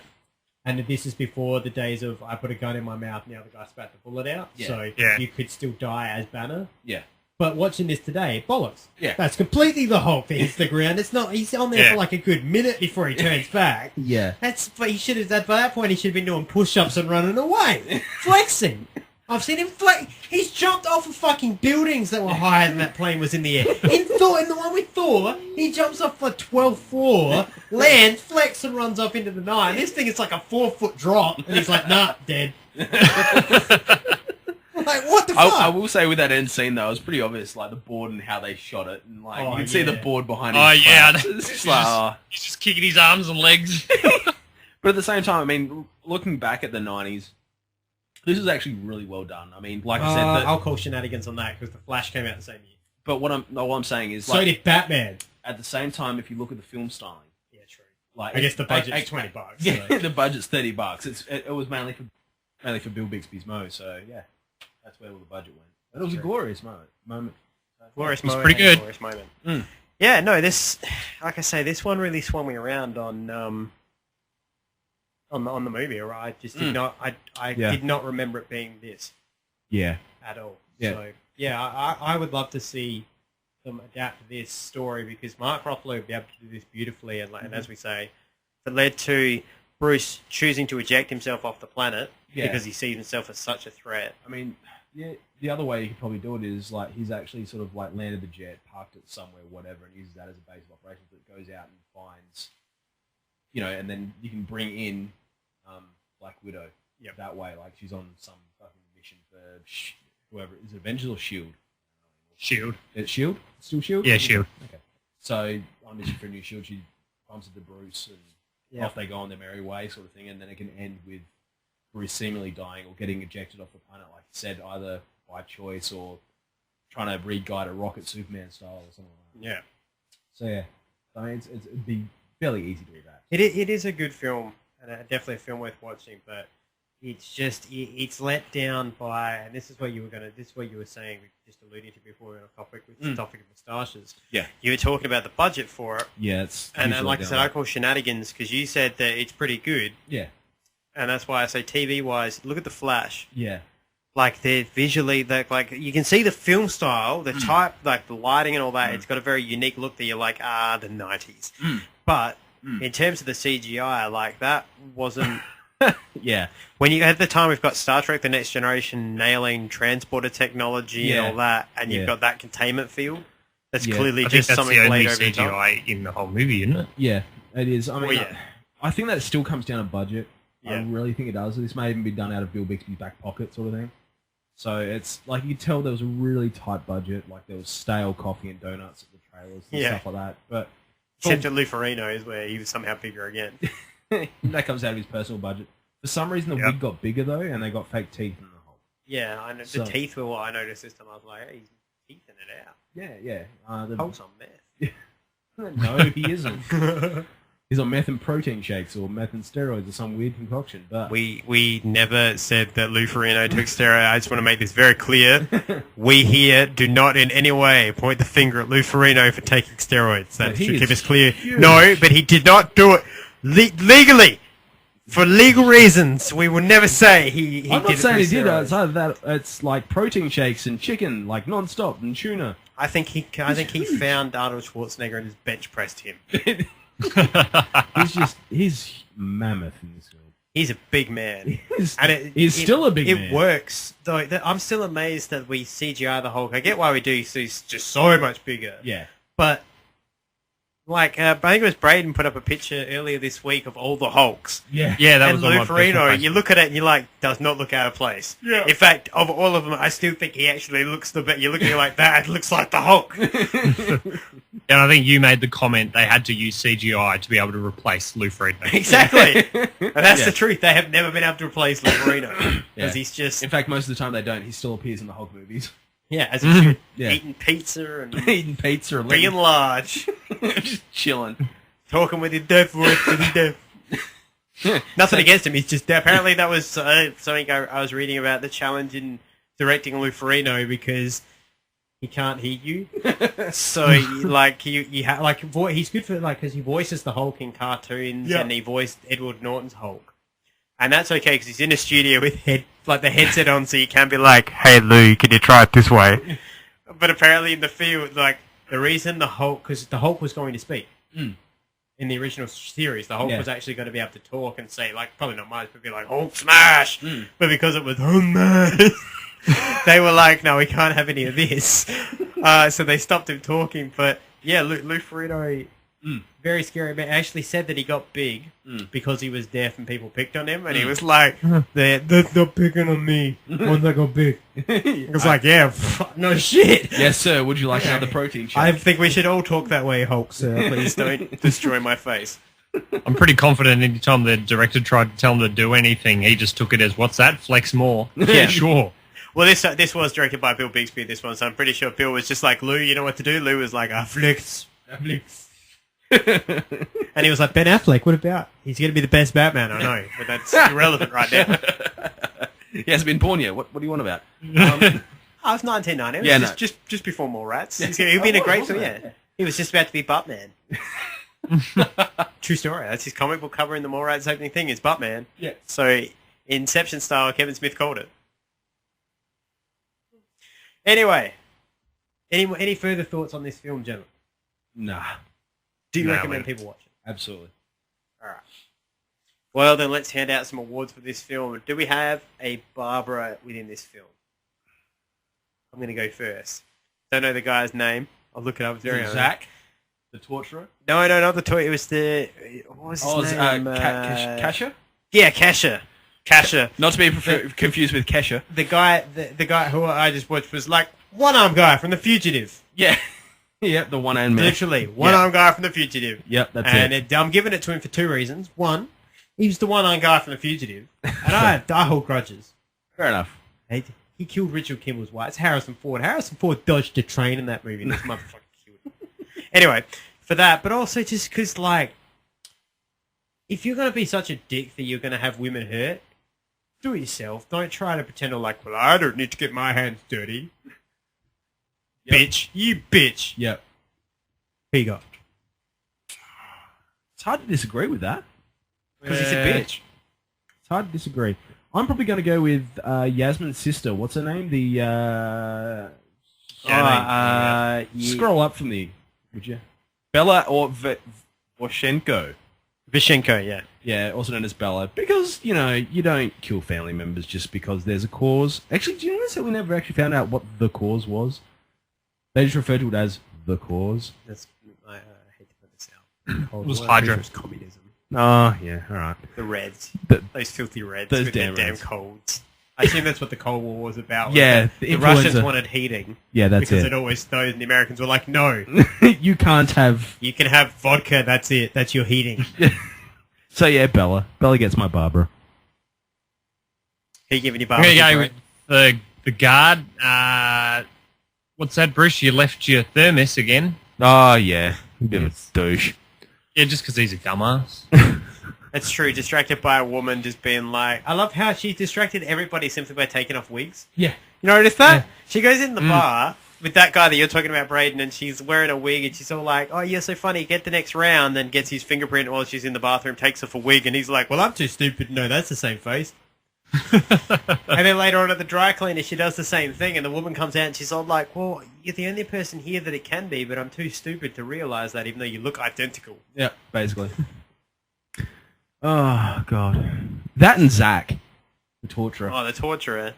And this is before the days of, I put a gun in my mouth, now the guy spat the bullet out, so you could still die as Banner. Yeah. But watching this today, bollocks. Yeah. That's completely the Hulk that hits the ground. It's not. He's on there for like a good minute before he turns back. But he should have. By that point, he should have been doing push-ups and running away, flexing. I've seen him flex. He's jumped off of fucking buildings that were higher than that plane was in the air. In the one with Thor, he jumps off the 12th floor, lands, flex, and runs up into the night. This thing is like a 4-foot drop, and he's like, nah, dead. Like, what the fuck? I will say with that end scene though, it was pretty obvious, like the board and how they shot it, and like you can see the board behind him. Oh yeah, it's just like he's just kicking his arms and legs. But at the same time, I mean, looking back at the 90s, this is actually really well done. I mean, like I said, I'll call shenanigans on that because the Flash came out the same year. But what I'm saying is, so did Batman. At the same time, if you look at the film styling, yeah, true. Like I guess the budget's $20. Yeah, So. the budget's $30. It was mainly for Bill Bixby's Mo. So yeah. That's where all the budget went. But it was a glorious moment. Glorious moment. Pretty good. Glorious moment. Yeah, no, this, like I say, this one really swung me around on the movie. Or I just did not. I did not remember it being this. Yeah. At all. Yeah. So yeah, I would love to see them adapt this story because Mark Ruffalo would be able to do this beautifully, and and as we say, it led to Bruce choosing to eject himself off the planet because he sees himself as such a threat. I mean. Yeah, the other way you could probably do it is like he's actually sort of like landed the jet, parked it somewhere, whatever, and uses that as a base of operations. That goes out and finds, and then you can bring in Black Widow that way. Like she's on some fucking mission for whoever is it, Avengers or Shield. Shield. It's Shield. Still Shield. Yeah, Shield. Okay. So on a mission for a new Shield, she bumps into Bruce, and off they go on their merry way, sort of thing, and then it can end with Bruce seemingly dying or getting ejected off the planet, like you said, either by choice or trying to re-guide a rocket Superman style or something like that. Yeah. So yeah, I mean, it'd be fairly easy to do that. It is a good film, and definitely a film worth watching, but it's just, it's let down by, and this is what you were saying, just alluding to before we were on a topic with the topic of moustaches. Yeah. You were talking about the budget for it. Yeah, it's... And like I said, I call shenanigans because you said that it's pretty good. Yeah. And that's why I say TV-wise, look at the Flash. Yeah. Like, they're visually, like, you can see the film style, the type, like, the lighting and all that. It's got a very unique look that you're like, the 90s. But in terms of the CGI, like, that wasn't... Yeah. When you, at the time, we've got Star Trek The Next Generation nailing transporter technology and all that, and you've got that containment field. That's clearly just something laid over the top. CGI in the whole movie, isn't it? Yeah, it is. I mean, I think that still comes down to budget. Yeah. I really think it does. This may even be done out of Bill Bixby's back pocket sort of thing. So it's like you could tell there was a really tight budget. Like there was stale coffee and donuts at the trailers and stuff like that. But except at Lou Ferrigno is where he was somehow bigger again. That comes out of his personal budget. For some reason, the wig got bigger though, and they got fake teeth in the hole. Yeah, I know. The teeth were what I noticed this time. I was like, hey, he's teething it out. Yeah. The Hulk's on meth. No, he isn't. He's on meth and protein shakes or meth and steroids or some weird concoction. But we never said that Lou Ferrigno took steroids. I just want to make this very clear. We here do not in any way point the finger at Lou Ferrigno for taking steroids. That should keep us clear. Huge. No, but he did not do it legally. For legal reasons, we will never say he I'm did not saying it he did it. for It's either that. It's like protein shakes and chicken, like non-stop, and tuna. I think he found Arnold Schwarzenegger and just bench pressed him. He's mammoth in this film. He's a big man. He's still a big man. It works. Though I'm still amazed that we CGI the Hulk. I get why we do. He's just so much bigger. Yeah. But like, I think it was Braden put up a picture earlier this week of all the Hulks. Yeah. Yeah, that And was on Lou my personal Ferrigno, Facebook. you look at it and you're like, does not look out of place. Yeah. In fact, of all of them, I still think he actually looks the best. You look at it like that, it looks like the Hulk. And I think you made the comment they had to use CGI to be able to replace Lou Ferrigno. Exactly. And that's the truth. They have never been able to replace Lou Ferrigno. Because he's just... In fact, most of the time they don't. He still appears in the Hulk movies. Yeah, as he should. Yeah. Eating pizza and Eating pizza and being large. just chilling. Talking with his deaf voice to his deaf. Nothing against him. He's just apparently that was something I was reading about the challenge in directing Lou Ferrigno because he can't hear you. So like he's good for like because he voices the Hulk in cartoons and he voiced Edward Norton's Hulk, and that's okay because he's in a studio with the headset on, so you can be like, "Hey Lou, can you try it this way?" But apparently in the field, like the reason the Hulk because the Hulk was going to speak. In the original series, the Hulk was actually going to be able to talk and say, like, probably not much, but be like, Hulk smash! But because it was Hulk smash, they were like, no, we can't have any of this. So they stopped him talking. But, yeah, Lou Ferrigno, very scary man, actually said that he got big because he was deaf and people picked on him. And he was like, they're picking on me once I got big. It was like, yeah, no shit. Yes, sir. Would you like another protein shake? I think we should all talk that way, Hulk, sir. Please don't destroy my face. I'm pretty confident anytime the director tried to tell him to do anything, he just took it as, what's that? Flex more. Yeah, sure. Well, this was directed by Bill Bixby, this one, so I'm pretty sure Bill was just like, Lou, you know what to do? Lou was like, flex. And he was like, Ben Affleck, what about? He's going to be the best Batman, I know, but that's irrelevant right now. He hasn't been born yet. What do you want about? It was 1990. It was Yeah, just before Mallrats. He'd been a great film, yeah. He was just about to be Buttman. True story. That's his comic book cover in the Mallrats opening thing is Buttman. Yeah. So, Inception style, Kevin Smith called it. Anyway, any further thoughts on this film, gentlemen? Nah. Do you recommend people watch it? Absolutely. All right. Well, then let's hand out some awards for this film. Do we have a Barbra within this film? I'm going to go first. Don't know the guy's name. I'll look it up. Zach, the torturer? No, not the toy. It was the... What was his name? Kasha? Yeah, Kasha. Kasha. Not to be confused with Kesha. The guy who I just watched was like one-armed guy from The Fugitive. Yeah. Yep, the one-armed man. Literally, one-armed guy from The Fugitive. Yep, that's it. I'm giving it to him for two reasons. One, he was the one-armed guy from The Fugitive. And I hold grudges. Fair enough. He killed Richard Kimball's wife. It's Harrison Ford. Harrison Ford dodged a train in that movie. This motherfucker killed him. Anyway, for that, but also just because, like, if you're going to be such a dick that you're going to have women hurt, do it yourself. Don't try to pretend like, well, I don't need to get my hands dirty. Yep. Bitch. You bitch. Yep. Who you got? It's hard to disagree with that. Because he's a bitch. It's hard to disagree. I'm probably going to go with Yasmin's sister. What's her name? Scroll up for me, would you? Bella or Voshenko. Vishenko, yeah. Yeah, also known as Bella. Because, you know, you don't kill family members just because there's a cause. Actually, do you notice that we never actually found out what the cause was? They just referred to it as the cause. I hate to put this out. It was Hydra. It was communism. Oh, yeah, alright. The Reds. Those filthy Reds. Those with damn their Reds. damn colds. I assume that's what the Cold War was about. Yeah. The Russians wanted heating. Yeah, that's because it. it always snowed and the Americans were like, no. You can't have... You can have vodka, that's it. That's your heating. So, yeah, Bella. Bella gets my Barbra. Who you giving your I'm Barbra? going to go with the guard. What's that, Bruce? You left your thermos again. Oh, yeah. Bit of a douche. Yeah, just because he's a dumbass. That's true. Distracted by a woman just being like... I love how she distracted everybody simply by taking off wigs. Yeah. You notice that? Yeah. She goes in the bar, with that guy that you're talking about, Braden, and she's wearing a wig, and she's all like, "Oh, you're so funny. Get the next round." Then gets his fingerprint while she's in the bathroom, takes off a wig, and he's like, "Well, I'm too stupid to know that's the same face." And then later on at the dry cleaner, she does the same thing, and the woman comes out and she's all like, "Well, you're the only person here that it can be, but I'm too stupid to realize that, even though you look identical." Yeah, basically. Oh god, that and Zach, the torturer. Oh, the torturer.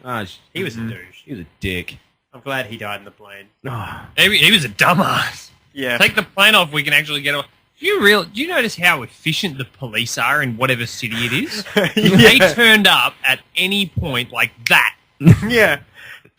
He was a douche. He was a dick. I'm glad he died in the plane. He was a dumbass. Yeah. Take the plane off, we can actually get off. Do you notice how efficient the police are in whatever city it is? They turned up at any point like that. Yeah.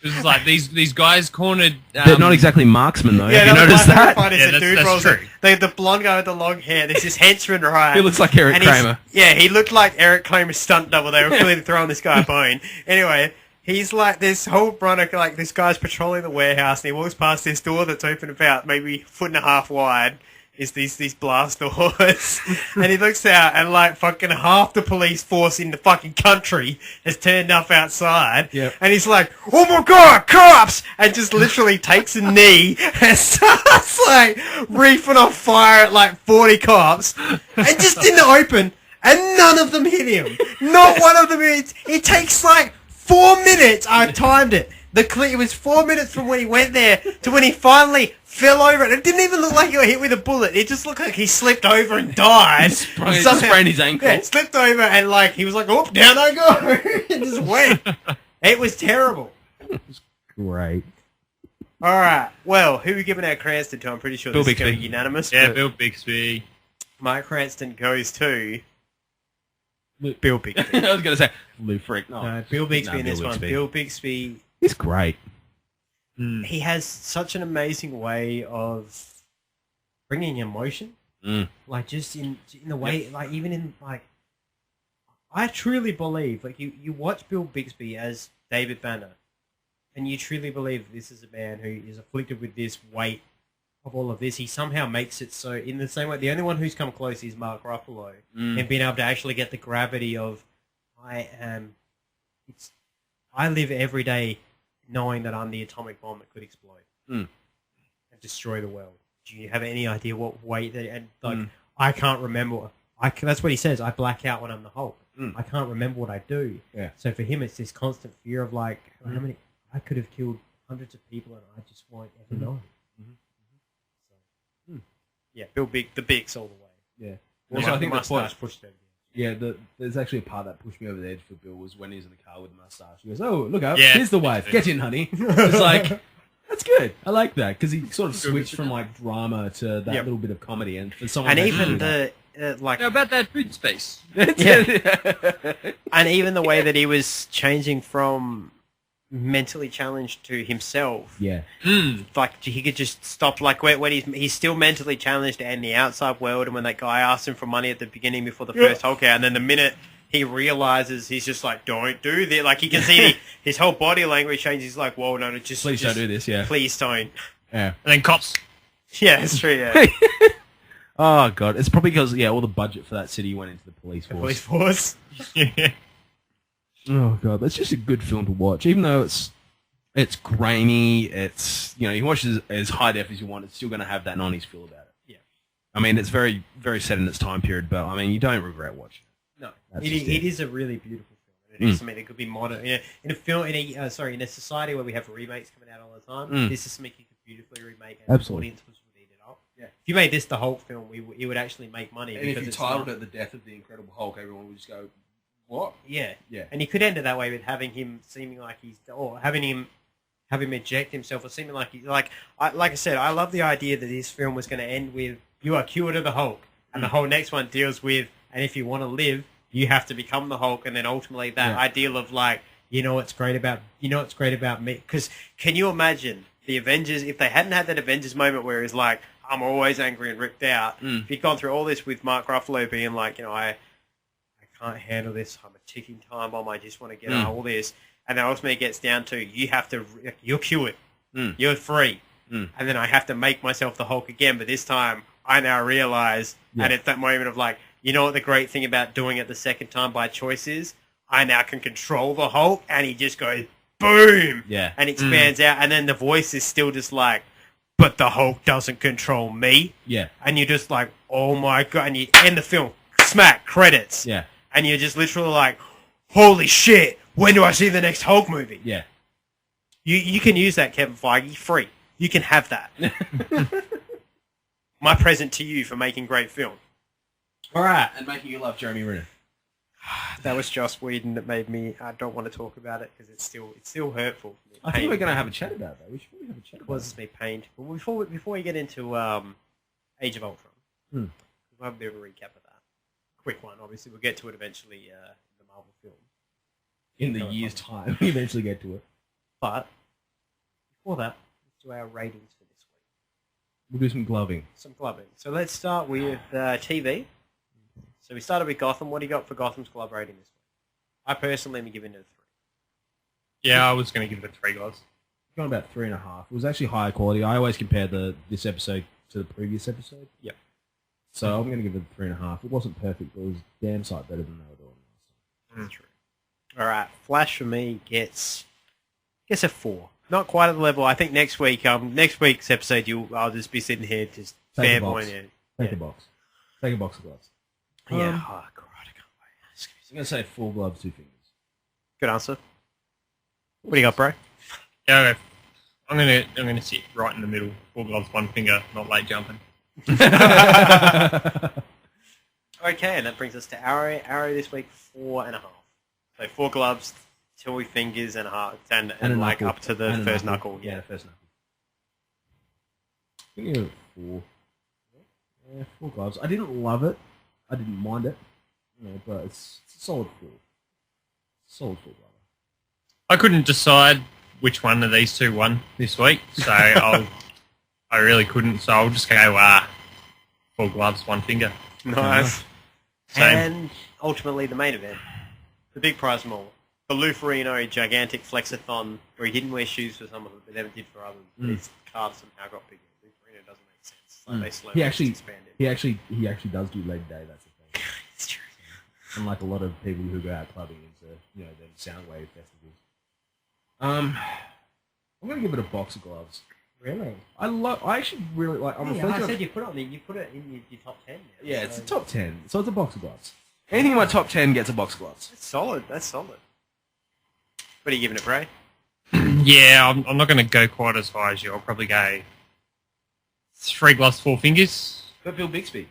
It was like these guys cornered... They're not exactly marksmen, though. Yeah, Have you noticed that? That's true. The blonde guy with the long hair, there's this henchman, right? He looks like Eric Kramer. Yeah, he looked like Eric Kramer's stunt double. They were clearly throwing this guy a bone. Anyway, he's like this whole run of, like, this guy's patrolling the warehouse, and he walks past this door that's open about maybe 1.5 feet wide. Is these blast doors. And he looks out and like fucking half the police force in the fucking country has turned up outside. Yep. And he's like, "Oh my god, cops!" And just literally takes a knee and starts like reefing off fire at like 40 cops. And just in the open. And none of them hit him. Not one of them hit. It takes like 4 minutes. I timed it. It was 4 minutes from when he went there to when he finally fell over. And it didn't even look like he got hit with a bullet. It just looked like he slipped over and died. Sprained his ankle. Yeah, slipped over and like he was like, "Oh, down I go." And just went. It was terrible. Great. All right. Well, who are we giving our Cranston to? I'm pretty sure Bill this is going to Bixby. be unanimous. Yeah, Bill Bixby. My Cranston goes to Bill Bixby. I was going to say Lou Frick. No, Bill Bixby in this one. Bixby. Bill Bixby. He's great. He has such an amazing way of bringing emotion. Like just in the way, like even in like, I truly believe like you watch Bill Bixby as David Banner, and you truly believe this is a man who is afflicted with this weight of all of this. He somehow makes it so in the same way. The only one who's come close is Mark Ruffalo, and being able to actually get the gravity of I live every day knowing that I'm the atomic bomb that could explode and destroy the world. Do you have any idea what weight that... And, like, I can't remember... That's what he says. I black out when I'm the Hulk. I can't remember what I do. Yeah. So for him, it's this constant fear of, like, how many... I could have killed hundreds of people and I just won't ever know. So, yeah, the Bix all the way. Yeah. Also, I think the mustache point... pushed over. Yeah, there's actually a part that pushed me over the edge for Bill was when he's in the car with the mustache. He goes, "Oh, look up, here's the wife. Get in, honey." It's like, that's good. I like that because he sort of switched from like drama to that little bit of comedy, and for someone and even the like How about that food space? And even the way that he was changing from mentally challenged to himself. Yeah. Like he could just stop. Like when he's still mentally challenged and the outside world, and when that guy asked him for money at the beginning before the first Hulk out, and then the minute he realizes, he's just like, "Don't do this." Like you can see his whole body language change. He's like, "Whoa, no, just Please don't do this." Yeah. Please don't. Yeah. And then cops. Yeah, it's true. Yeah. Oh god, it's probably because all the budget for that city went into the police force. Police force. Yeah. Oh god, that's just a good film to watch. Even though it's grainy, it's you can watch it as high def as you want. It's still going to have that 90s feel about it. Yeah. I mean, it's very very set in its time period, but I mean, you don't regret watching it. No, That's it just is a really beautiful film. It is something that could be modern. In a film, in a society where we have remakes coming out all the time, this is something you could beautifully remake, and the audience would eat it up. Yeah. If you made this the Hulk film, it would actually make money. And if you titled it "The Death of the Incredible Hulk," everyone would just go, "What?" Yeah. Yeah. And you could end it that way with having him seeming like having him eject himself, or seeming like like I said, I love the idea that this film was going to end with "You are cured of the Hulk," and the whole next one deals with, and if you want to live, you have to become the Hulk, and then ultimately that ideal of like, what's great about me? Because can you imagine the Avengers if they hadn't had that Avengers moment where he's like, "I'm always angry and ripped out." If you'd gone through all this with Mark Ruffalo being like, I can't handle this. I'm a ticking time bomb. I just want to get all this. And then ultimately it gets down to you're cured. You're free. And then I have to make myself the Hulk again. But this time I now realize, and it's that moment of like, what the great thing about doing it the second time by choice is? I now can control the Hulk. And he just goes, boom, Yeah. and expands out, and then the voice is still just like, but the Hulk doesn't control me. Yeah. And you're just like, oh my god, and you end the film, smack, credits. Yeah. And you're just literally like, holy shit, when do I see the next Hulk movie? Yeah. You can use that, Kevin Feige, free. You can have that. My present to you for making great film. All right. And making you love Jeremy Renner. That was Joss Whedon that made me. I don't want to talk about it because it's still hurtful. For me. I think we're going to have a chat about that. We should probably have a chat. It causes me pain. But before we get into Age of Ultron, we'll have a bit of a recap of that. Quick one. Obviously, we'll get to it eventually. In the Marvel film. In the year's time, we eventually get to it. But before that, let's do our ratings for this week. We'll do some gloving. So let's start with TV. So we started with Gotham. What do you got for Gotham's glove rating this week? I personally am giving it a 3. Yeah, I was going to give it a 3, guys. Gone about 3.5. It was actually higher quality. I always compare this episode to the previous episode. Yep. So I'm going to give it a 3.5. It wasn't perfect, but it was damn sight better than they were doing last time. That's true. All right, Flash for me gets a 4. Not quite at the level. I think next week's episode, I'll just be sitting here just fanboying it. Take a box. Take a box of gloves. Yeah. Oh, God, I can't wait. I'm going to say 4 gloves, 2 fingers. Good answer. What do you got, bro? Yeah, I'm gonna sit right in the middle. 4 gloves, 1 finger, not late jumping. Okay, and that brings us to Arrow. Arrow this week, 4.5. So 4 gloves, 2 fingers, and a half, and like knuckle. up to the first knuckle. Yeah, the first knuckle. I think it 4. Yeah, 4 gloves. I didn't love it. I didn't mind it. But it's a solid 4. Solid 4 glove. I couldn't decide which one of these two won this week, so I really couldn't. So I'll just go 4 gloves, 1 finger. Nice. Same. And ultimately the main event, the big prize of all, the Lou Ferrigno gigantic flexathon, where he didn't wear shoes for some of them, but never did for others. But his calves somehow got bigger. Lou Ferrigno doesn't make sense. Like they slowly expanded. He actually does do leg day. That's the thing. It's true. Unlike a lot of people who go out clubbing into them Soundwave festivals. I'm gonna give it a box of gloves. Really? I actually really like. I said you put it in your top 10 now. Yeah, it's a top 10, so it's a box of gloves. Anything in my top 10 gets a box of gloves. That's solid. What are you giving it, Bray? Yeah, I'm not going to go quite as high as you. I'll probably go 3 gloves, 4 fingers. But Bill Bixby.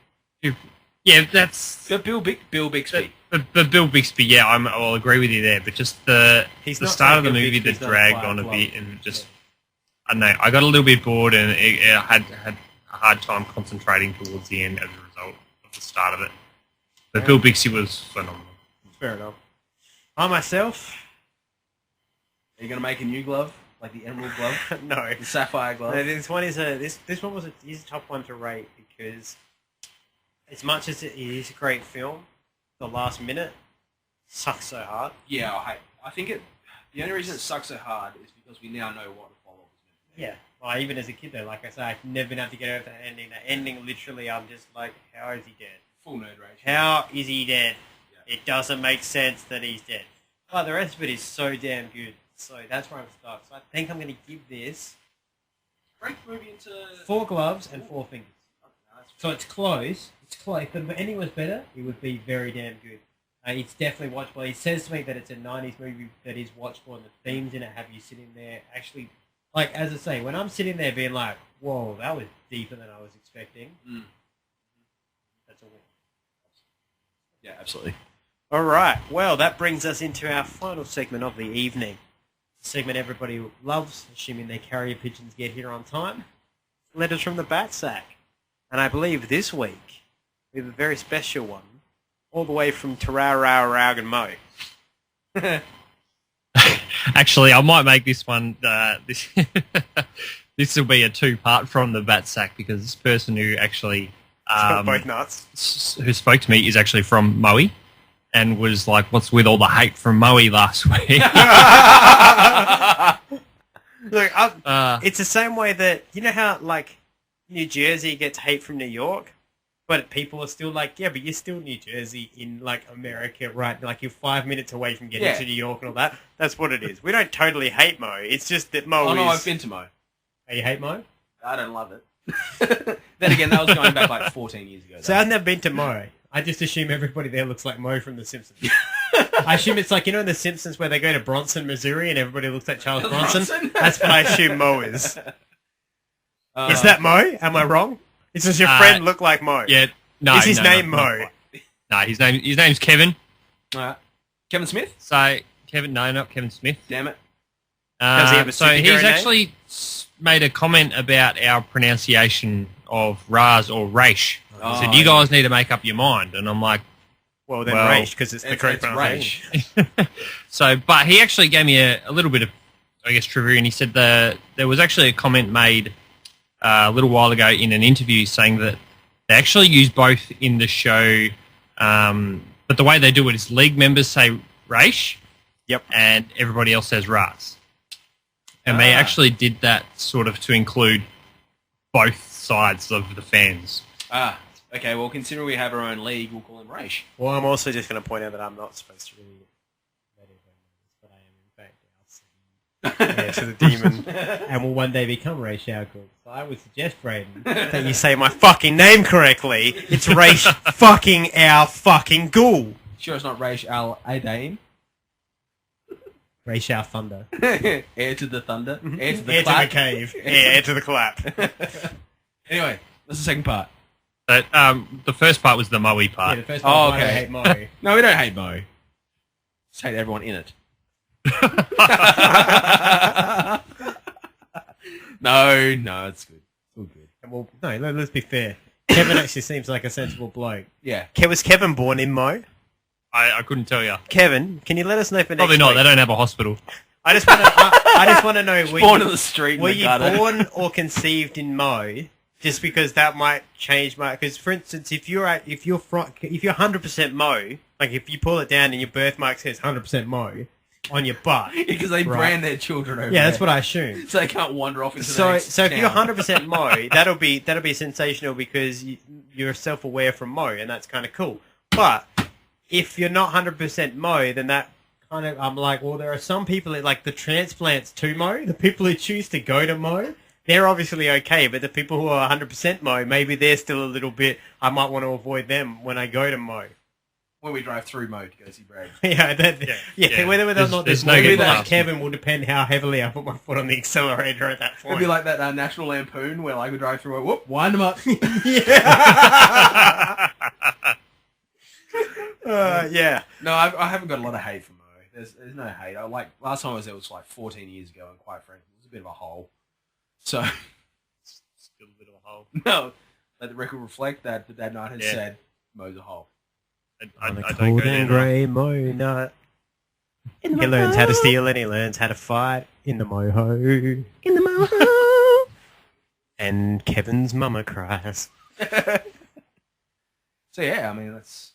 Yeah, that's... But Bill Bixby. But Bill Bixby, yeah, I'll agree with you there. But just the start of the movie that dragged on a bit and just... I don't know, I got a little bit bored and I had a hard time concentrating towards the end as a result of the start of it. But Bill Bixby was phenomenal. Fair enough. I myself... Are you going to make a new glove? Like the emerald glove? No. The sapphire glove? No, this one is this one was a tough one to rate because as much as it is a great film, the last minute sucks so hard. Yeah, I think the only reason it sucks so hard is because we now know what the follow-up is meant to be. Yeah. Well, even as a kid though, like I say, I've never been able to get over that ending. That ending, literally, I'm just like, how is he dead? Full nerd rage. How is he dead? Yeah. It doesn't make sense that he's dead. But the rest of it is so damn good. So that's where I'm stuck. So I think I'm going to give this... Break the movie into... 4 gloves and 4 fingers. So it's close. It's close. If the ending was better, it would be very damn good. It's definitely watchable. He says to me that it's a 90s movie that is watchable and the themes in it have you sitting there actually... Like, as I say, when I'm sitting there being like, whoa, that was deeper than I was expecting. That's a win. Yeah, absolutely. All right. Well, that brings us into our final segment of the evening. The segment everybody loves, assuming their carrier pigeons get here on time. Letters from the Bat Sack. And I believe this week we have a very special one, all the way from Tararau and Mo. Actually, I might make this one. This will be a 2-part from the Bat Sack because this person who actually both nuts. Who spoke to me is actually from Maui. And was like, what's with all the hate from Maui last week? Look, it's the same way that, you know how, like, New Jersey gets hate from New York? But people are still like, yeah, but you're still New Jersey in, like, America, right? Like, you're 5 minutes away from getting to New York and all that. That's what it is. We don't totally hate Mo. It's just that Mo is... Oh, no, I've been to Mo. Oh, you hate Mo? I don't love it. Then again, that was going back like 14 years ago. So I've never been to Mo. I just assume everybody there looks like Mo from The Simpsons. I assume it's like, you know in The Simpsons where they go to Bronson, Missouri and everybody looks like Charles Bronson? That's what I assume Mo is. Is that Mo? Am I wrong? Does your friend look like Mo? Yeah. No. Is his name Mo? No, his name's Kevin. Kevin Smith? So Kevin, no, not Kevin Smith. Damn it. Does he have a so superhero he's name? actually made a comment about our pronunciation of Raz or Raish. He said, you guys need to make up your mind. And I'm like, well, then Raish, because it's the correct pronunciation. So, but he actually gave me a little bit of, I guess, trivia, and he said there was actually a comment made a little while ago in an interview saying that they actually use both in the show, but the way they do it is league members say Raish, and everybody else says Raz. And they actually did that sort of to include both sides of the fans. Okay, well, considering we have our own league, we'll call him Raish. Well, I'm also just going to point out that I'm not supposed to really let everyone know this, but I am in fact our to the demon, and will one day become Raish Al Ghul. So I would suggest, Braden, that you say my fucking name correctly. It's Raish fucking Al fucking Ghul. Sure it's not Raish Al Adaim? Raish Al Thunder. Heir to the thunder. Heir to the Heir clap. to the cave. Heir to the clap. Anyway, that's the second part. But the first part was the Moe part. Yeah, the first part was I hate Mo. No, we don't hate Mo. Just hate everyone in it. No, it's good. It's all good. Well, no, let's be fair. Kevin actually seems like a sensible bloke. Yeah. Was Kevin born in Mo? I couldn't tell you. Kevin, can you let us know for next Probably not. week? They don't have a hospital. I just want to know, born in the street. Were you born or conceived in Mo? Just because that might change my. Because for instance, if you're 100% Mo, like if you pull it down and your birthmark says 100% Mo on your butt, because they brand their children over. Yeah, that's what I assume. So they can't wander off into the next So if town. you're 100% Mo, that'll be sensational because you're self-aware from Mo, and that's kind of cool. But if you're not 100% Mo, then that kind of, I'm like, well, there are some people that, like the transplants to Mo, the people who choose to go to Mo, they're obviously okay, but the people who are 100% Mo, maybe they're still a little bit, I might want to avoid them when I go to Mo. When we drive through Mo to go see Brad. Whether or not there's no more good people like last. Kevin will depend how heavily I put my foot on the accelerator at that point. It'd be like that National Lampoon where like we drive through, whoop, wind them up. Yeah. No, I haven't got a lot of hate for Mo. There's no hate. Last time I was there was like 14 years ago, and quite frankly, it was a bit of a hole. So, Still a bit of a hole. no, let the record reflect that Dad Knight has said Mo's a hole. I On a don't cold go and there. grey Mo night. He learns how to steal and he learns how to fight in the moho. In the moho. And Kevin's mama cries. So yeah, I mean that's.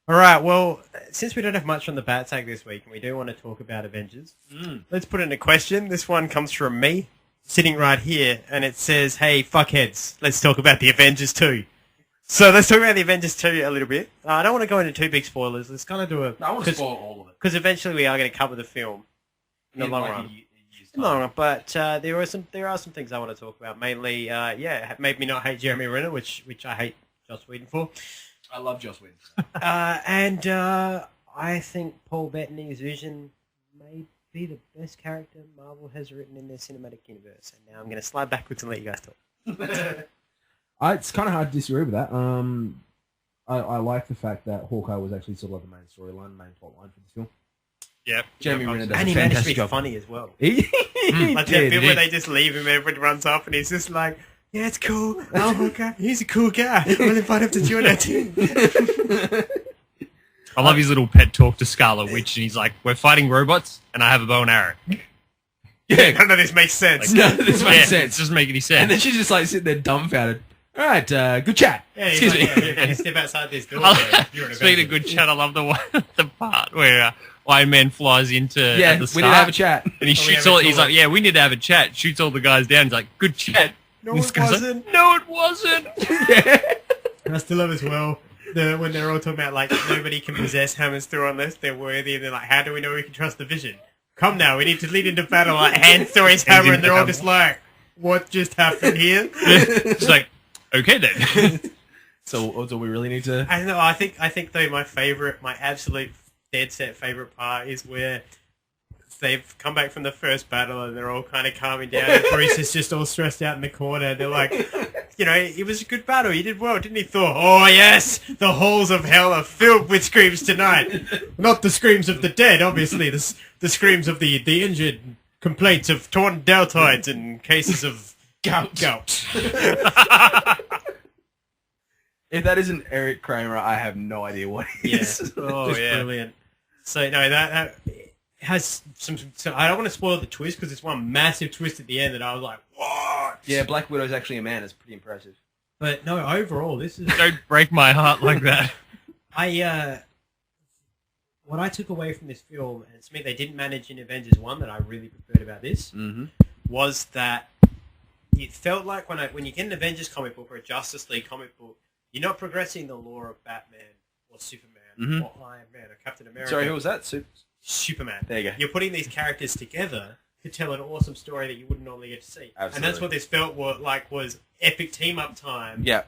All right, well, since we don't have much on the bat tag this week, and we do want to talk about Avengers, let's put in a question. This one comes from me, sitting right here, and it says, hey, fuckheads, let's talk about the Avengers 2. So let's talk about the Avengers 2 a little bit. I don't want to go into too big spoilers. Let's kind of do a... No, I want to spoil all of it. Because eventually we are going to cover the film in the long run. But there are some things I want to talk about. Mainly, it made me not hate Jeremy Renner, which I hate Joss Whedon for. I love Joss Whedon. And I think Paul Bettany's Vision may be the best character Marvel has written in their cinematic universe. And now I'm going to slide backwards and let you guys talk. It's kind of hard to disagree with that. I like the fact that Hawkeye was actually sort of like the main storyline, main plot line for this film. Yep. Jeremy Renner does And he a managed to fantastic be job. funny as well. Like Like that bit where they just leave him, everybody runs off, and he's just like, yeah, it's cool. Oh, Hawkeye, he's a cool guy. We'll invite him to join our team. I love his little pet talk to Scarlet Witch, and he's like, we're fighting robots, and I have a bow and arrow. Yeah, none of this makes sense. None of this makes It sense. doesn't make any sense. And then she's just like sitting there dumbfounded. All right, good chat. Yeah, he's Excuse like, me. yeah, you step outside this door. You're an Speaking Avenger. of good chat, I love the one, the part where Iron Man flies into Yeah, at the we start, need to have a chat. and he shoots all. He's like, "Yeah, we need to have a chat." Shoots all the guys down. He's like, "Good chat." No, And this it guy's like, wasn't. no, it wasn't. And I still love as well when they're all talking about like nobody can possess Hammerstone unless they're worthy, and they're like, how do we know we can trust the Vision? Come now, we need to lead into battle. Like hands through his hammer, and they're all just like, what just happened here? It's like, okay then. So we really need to. I know. I think though my absolute dead set favorite part is where they've come back from the first battle and they're all kind of calming down, and Bruce is just all stressed out in the corner. They're like, it was a good battle. You did well, didn't he, Thor? Oh yes, the halls of hell are filled with screams tonight. Not the screams of the dead, obviously. The screams of the injured, complaints of torn deltoids and cases of gout. If that isn't Eric Kramer, I have no idea what he is. Oh, yeah. Brilliant. So, no, that has some... So I don't want to spoil the twist, because it's one massive twist at the end that I was like, what? Yeah, Black Widow's actually a man. It's pretty impressive. But, no, overall, this is... Don't break my heart like that. What I took away from this film, and something they didn't manage in Avengers 1 that I really preferred about this, was that it felt like when you get an Avengers comic book or a Justice League comic book, you're not progressing the lore of Batman or Superman or Iron Man or Captain America. Sorry, who was that? Superman. There you go. You're putting these characters together to tell an awesome story that you wouldn't normally get to see. Absolutely. And that's what this felt was epic team-up time. Yeah.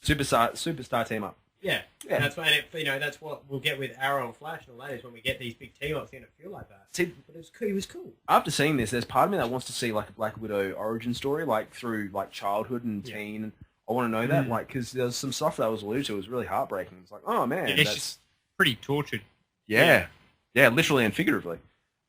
Superstar team-up. Yeah. And that's what, that's what we'll get with Arrow and Flash and all that, is when we get these big team-ups, it's going to feel like that. See, but it was cool. After seeing this, there's part of me that wants to see like a Black Widow origin story, like through like childhood and teen. I want to know that, like, because there's some stuff that was alluded to. It was really heartbreaking. It's like, oh man, yeah, she's pretty tortured. Yeah, literally and figuratively.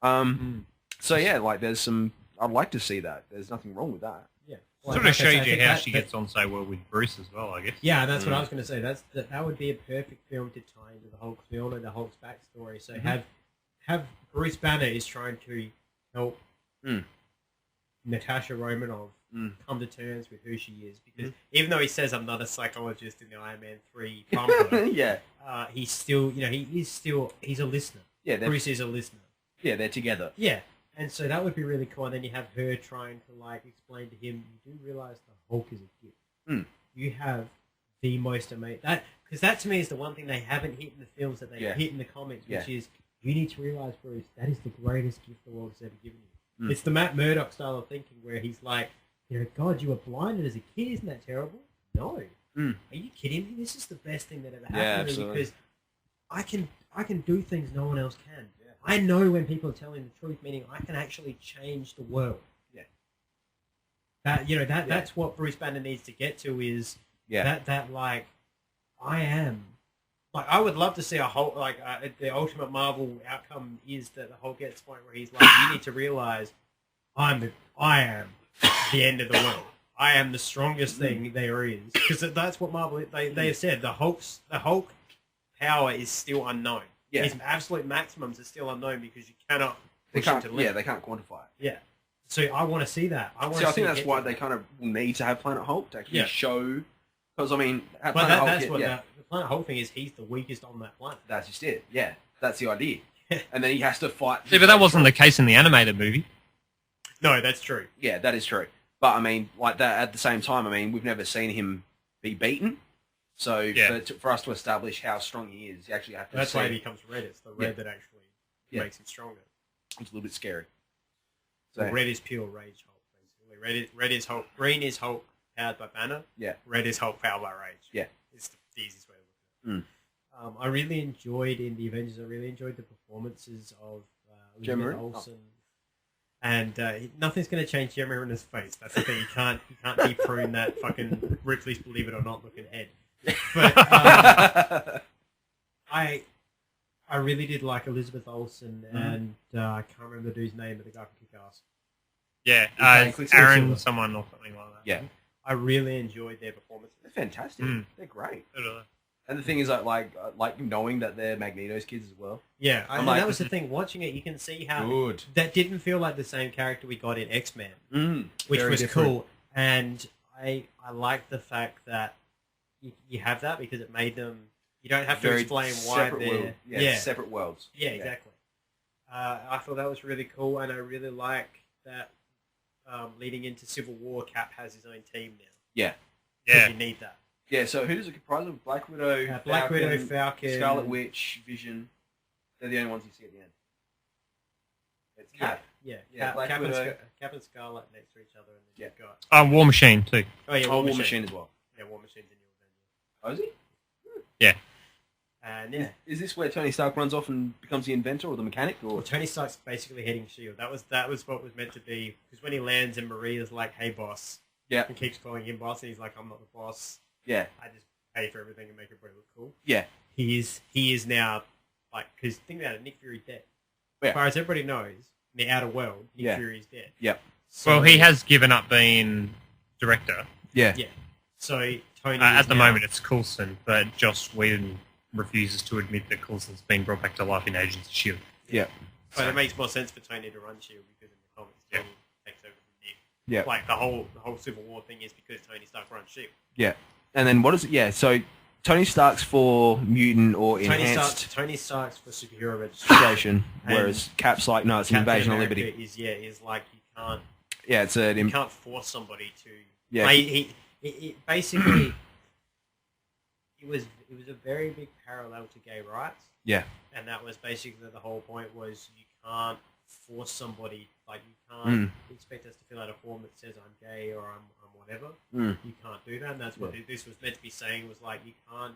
So yeah, like there's some. I'd like to see that. There's nothing wrong with that. Yeah, sort of shows you how she gets on so well with Bruce as well, I guess. Yeah, that's what I was going to say. That would be a perfect film to tie into the Hulk film and the Hulk's backstory. So have Bruce Banner is trying to help Natasha Romanoff come to terms with who she is, because even though he says I'm not a psychologist in the Iron Man 3 bumper, he's still he's a listener. Yeah, Bruce is a listener. Yeah, they're together. Yeah. And so that would be really cool. And then you have her trying to like explain to him, you do realize the Hulk is a gift. You have the most amazing because that to me is the one thing they haven't hit in the films that they hit in the comics, which is you need to realize, Bruce, that is the greatest gift the world has ever given you. It's the Matt Murdock style of thinking where he's like, God, you were blinded as a kid. Isn't that terrible? No. Are you kidding me? This is the best thing that ever happened to me, because I can do things no one else can. I know when people are telling the truth, meaning I can actually change the world. Yeah. That's what Bruce Banner needs to get to, is that like I am. Like I would love to see a Hulk, like the ultimate Marvel outcome is that the Hulk gets to the point where he's like, you need to realize I am the end of the world. I am the strongest thing there is, because that's what Marvel they have said. The Hulk power is still unknown. Yeah. His absolute maximums are still unknown because you cannot push him to limit. Yeah, they can't quantify it. Yeah. So I want to see that. I think that's why they kind of need to have Planet Hulk to actually show. Because I mean, the Planet Hulk thing is. He's the weakest on that planet. That's just it. Yeah, that's the idea. And then he has to fight. Yeah, but that wasn't the case in the animated movie. No, that's true. Yeah, that is true. But I mean, like that at the same time, I mean, we've never seen him be beaten. So for us to establish how strong he is, you actually have to. That's why he becomes red. It's the red that actually makes him stronger. It's a little bit scary. So red is pure rage Hulk, basically. Red is Hulk. Green is Hulk powered by Banner. Yeah. Red is Hulk powered by rage. Yeah. It's the easiest way to look at it. I really enjoyed in the Avengers. I really enjoyed the performances of Elizabeth Olsen. And nothing's going to change Gemma in his face. That's the thing. You can't deprune that fucking Ripley's Believe It or Not looking head. But I really did like Elizabeth Olsen, and I can't remember the dude's name, but the guy from Kick-Ass. Yeah, Aaron someone or something like that. Yeah. I really enjoyed their performances. They're fantastic. They're great. And the thing is, like knowing that they're Magneto's kids as well. Yeah, and that was the thing. Watching it, you can see how that didn't feel like the same character we got in X-Men, which was cool. And I like the fact that you have that, because it made them. You don't have to explain why they're separate worlds. Yeah, exactly. I thought that was really cool, and I really like that. Leading into Civil War, Cap has his own team now. Yeah, because you need that. Yeah, so who does it comprise of? Black Widow, Black Widow, Falcon, Scarlet Witch, Vision. They're the only ones you see at the end. It's Cap. Yeah, Black Cap, Widow. Cap and Scarlet next to each other, and then you've got War Machine too. oh yeah, War Machine as well. Yeah, War Machine's in your Avengers. Oh, is he? Yeah. And yeah, Is this where Tony Stark runs off and becomes the inventor or the mechanic? Or well, Tony Stark's basically heading Shield. That was what was meant to be, because when he lands and Maria's like, "Hey, boss," and keeps calling him boss, and he's like, "I'm not the boss. Yeah, I just pay for everything and make everybody look cool." Yeah, he is now like, because think about it, Nick Fury's dead. Yeah. As far as everybody knows, in the outer world, Nick Fury's dead. Yep. So, Well, he has given up being director. Yeah. Yeah. So Tony at the moment, it's Coulson, but Joss Whedon refuses to admit that Coulson's been brought back to life in Agents of S.H.I.E.L.D. Yeah. But it makes more sense for Tony to run S.H.I.E.L.D. because in the comics, Tony takes over from Nick. Yeah. Like the whole Civil War thing is because Tony Stark runs S.H.I.E.L.D. Yeah. And then what is it? Yeah, so Tony Stark's for mutant or enhanced Tony Stark's for superhero registration, whereas Cap's like, no, it's an invasion of liberty. Is like you can't. Yeah, it's a. You can't force somebody to. Yeah. Like, he basically. It was a very big parallel to gay rights. Yeah. And that was basically the whole point was you can't force somebody, like you can't expect us to fill out a form that says I'm gay or I'm whatever. You can't do that, and that's what this was meant to be saying, was like you can't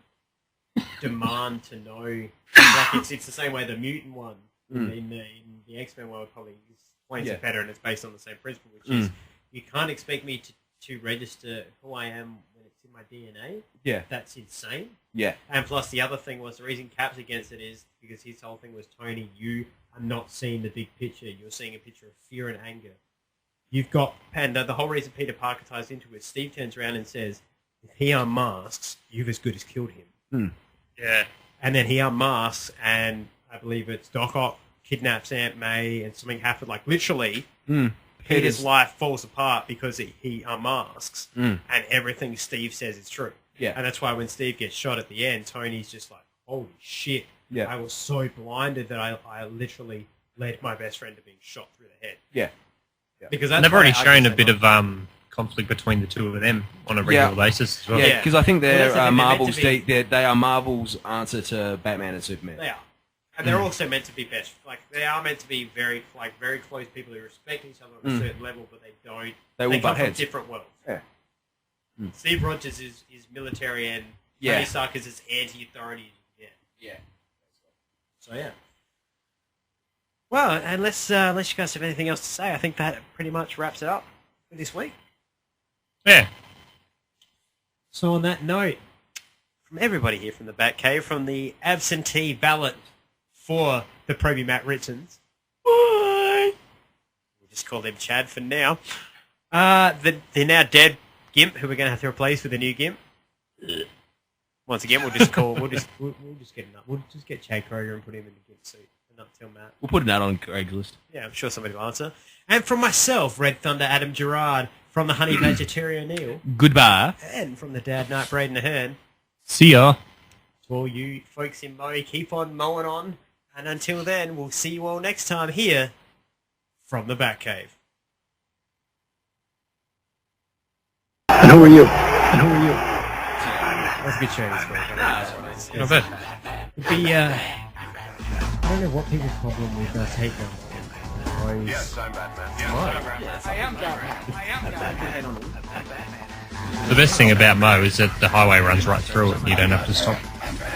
demand to know. Like it's the same way the mutant one in the X-Men world probably explains it better, and it's based on the same principle, which is you can't expect me to register who I am when it's in my DNA. Yeah. That's insane. Yeah. And plus the other thing was the reason Cap's against it is because his whole thing was, Tony, you are not seeing the big picture. You're seeing a picture of fear and anger. You've got, and the whole reason Peter Parker ties into it, Steve turns around and says, if he unmasks, you've as good as killed him. Yeah. And then he unmasks, and I believe it's Doc Ock kidnaps Aunt May, and something happened, like literally, Peter's life falls apart because he unmasks, and everything Steve says is true. Yeah. And that's why when Steve gets shot at the end, Tony's just like, holy shit. Yeah. I was so blinded that I literally led my best friend to being shot through the head. Yeah. Because they've already shown a bit of conflict between the two of them on a regular basis as well. Yeah, because I think they're Marvel's. meant to They are Marvel's answer to Batman and Superman. They are. And they're also meant to be best. Like, they are meant to be very close people who respect each other at a certain level, but they don't. They all come butt from heads. different worlds. Yeah. Steve Rogers is military, and Tony Stark is anti-authority. Yeah. So yeah. Well, unless you guys have anything else to say, I think that pretty much wraps it up for this week. Yeah. So on that note, from everybody here from the Batcave, from the absentee ballot for the Proby Matt Ritchens, we'll just call them Chad for now. The now dead Gimp, who we're going to have to replace with a new Gimp. Once again, we'll just get Chad Kroger and put him in the Gimp suit and not tell Matt. We'll put an ad on Craigslist. Yeah, I'm sure somebody will answer. And from myself, Red Thunder Adam Gerard, from the Honey Badger Terry O'Neill, Goodbye. and from the Dad Knight Braden Ahern. See ya. To all you folks in Moe, keep on mowing on, and until then, we'll see you all next time here from the Batcave. And who are you? That's a good show this week. Not bad. It'd be, I don't know what people's problem with Takedown. Yes, I'm Batman. Yes, I am Batman. The best thing about Mo is that the highway runs right through it and you don't have to stop.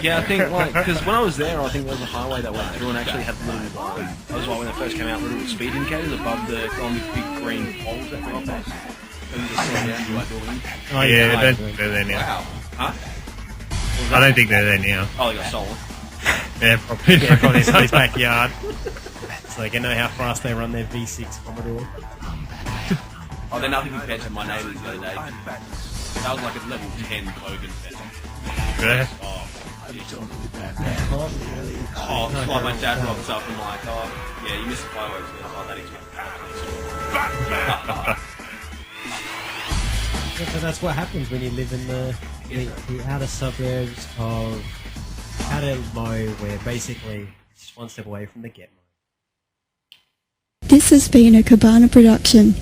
Yeah, I think, because when I was there, I think there was a highway that went through and actually had little, that was why when they first came out, little speed indicators above the big green poles that went off. Oh yeah, I don't think they're there now. Wow. Huh? I don't think they're there now. Oh, they got stolen. Yeah, probably. From his backyard. So they can know how fast they run their V6 Commodore. Oh, they're nothing compared to my neighbours the other day. That was like a level 10 Logan fest. Yeah. Oh, it's like my dad rocks up and like, oh, yeah, you missed the fireworks. Oh, that expensive. So that's what happens when you live in the outer suburbs of outer Mo, where basically it's just one step away from the Get Mo. This has been a Cabana production.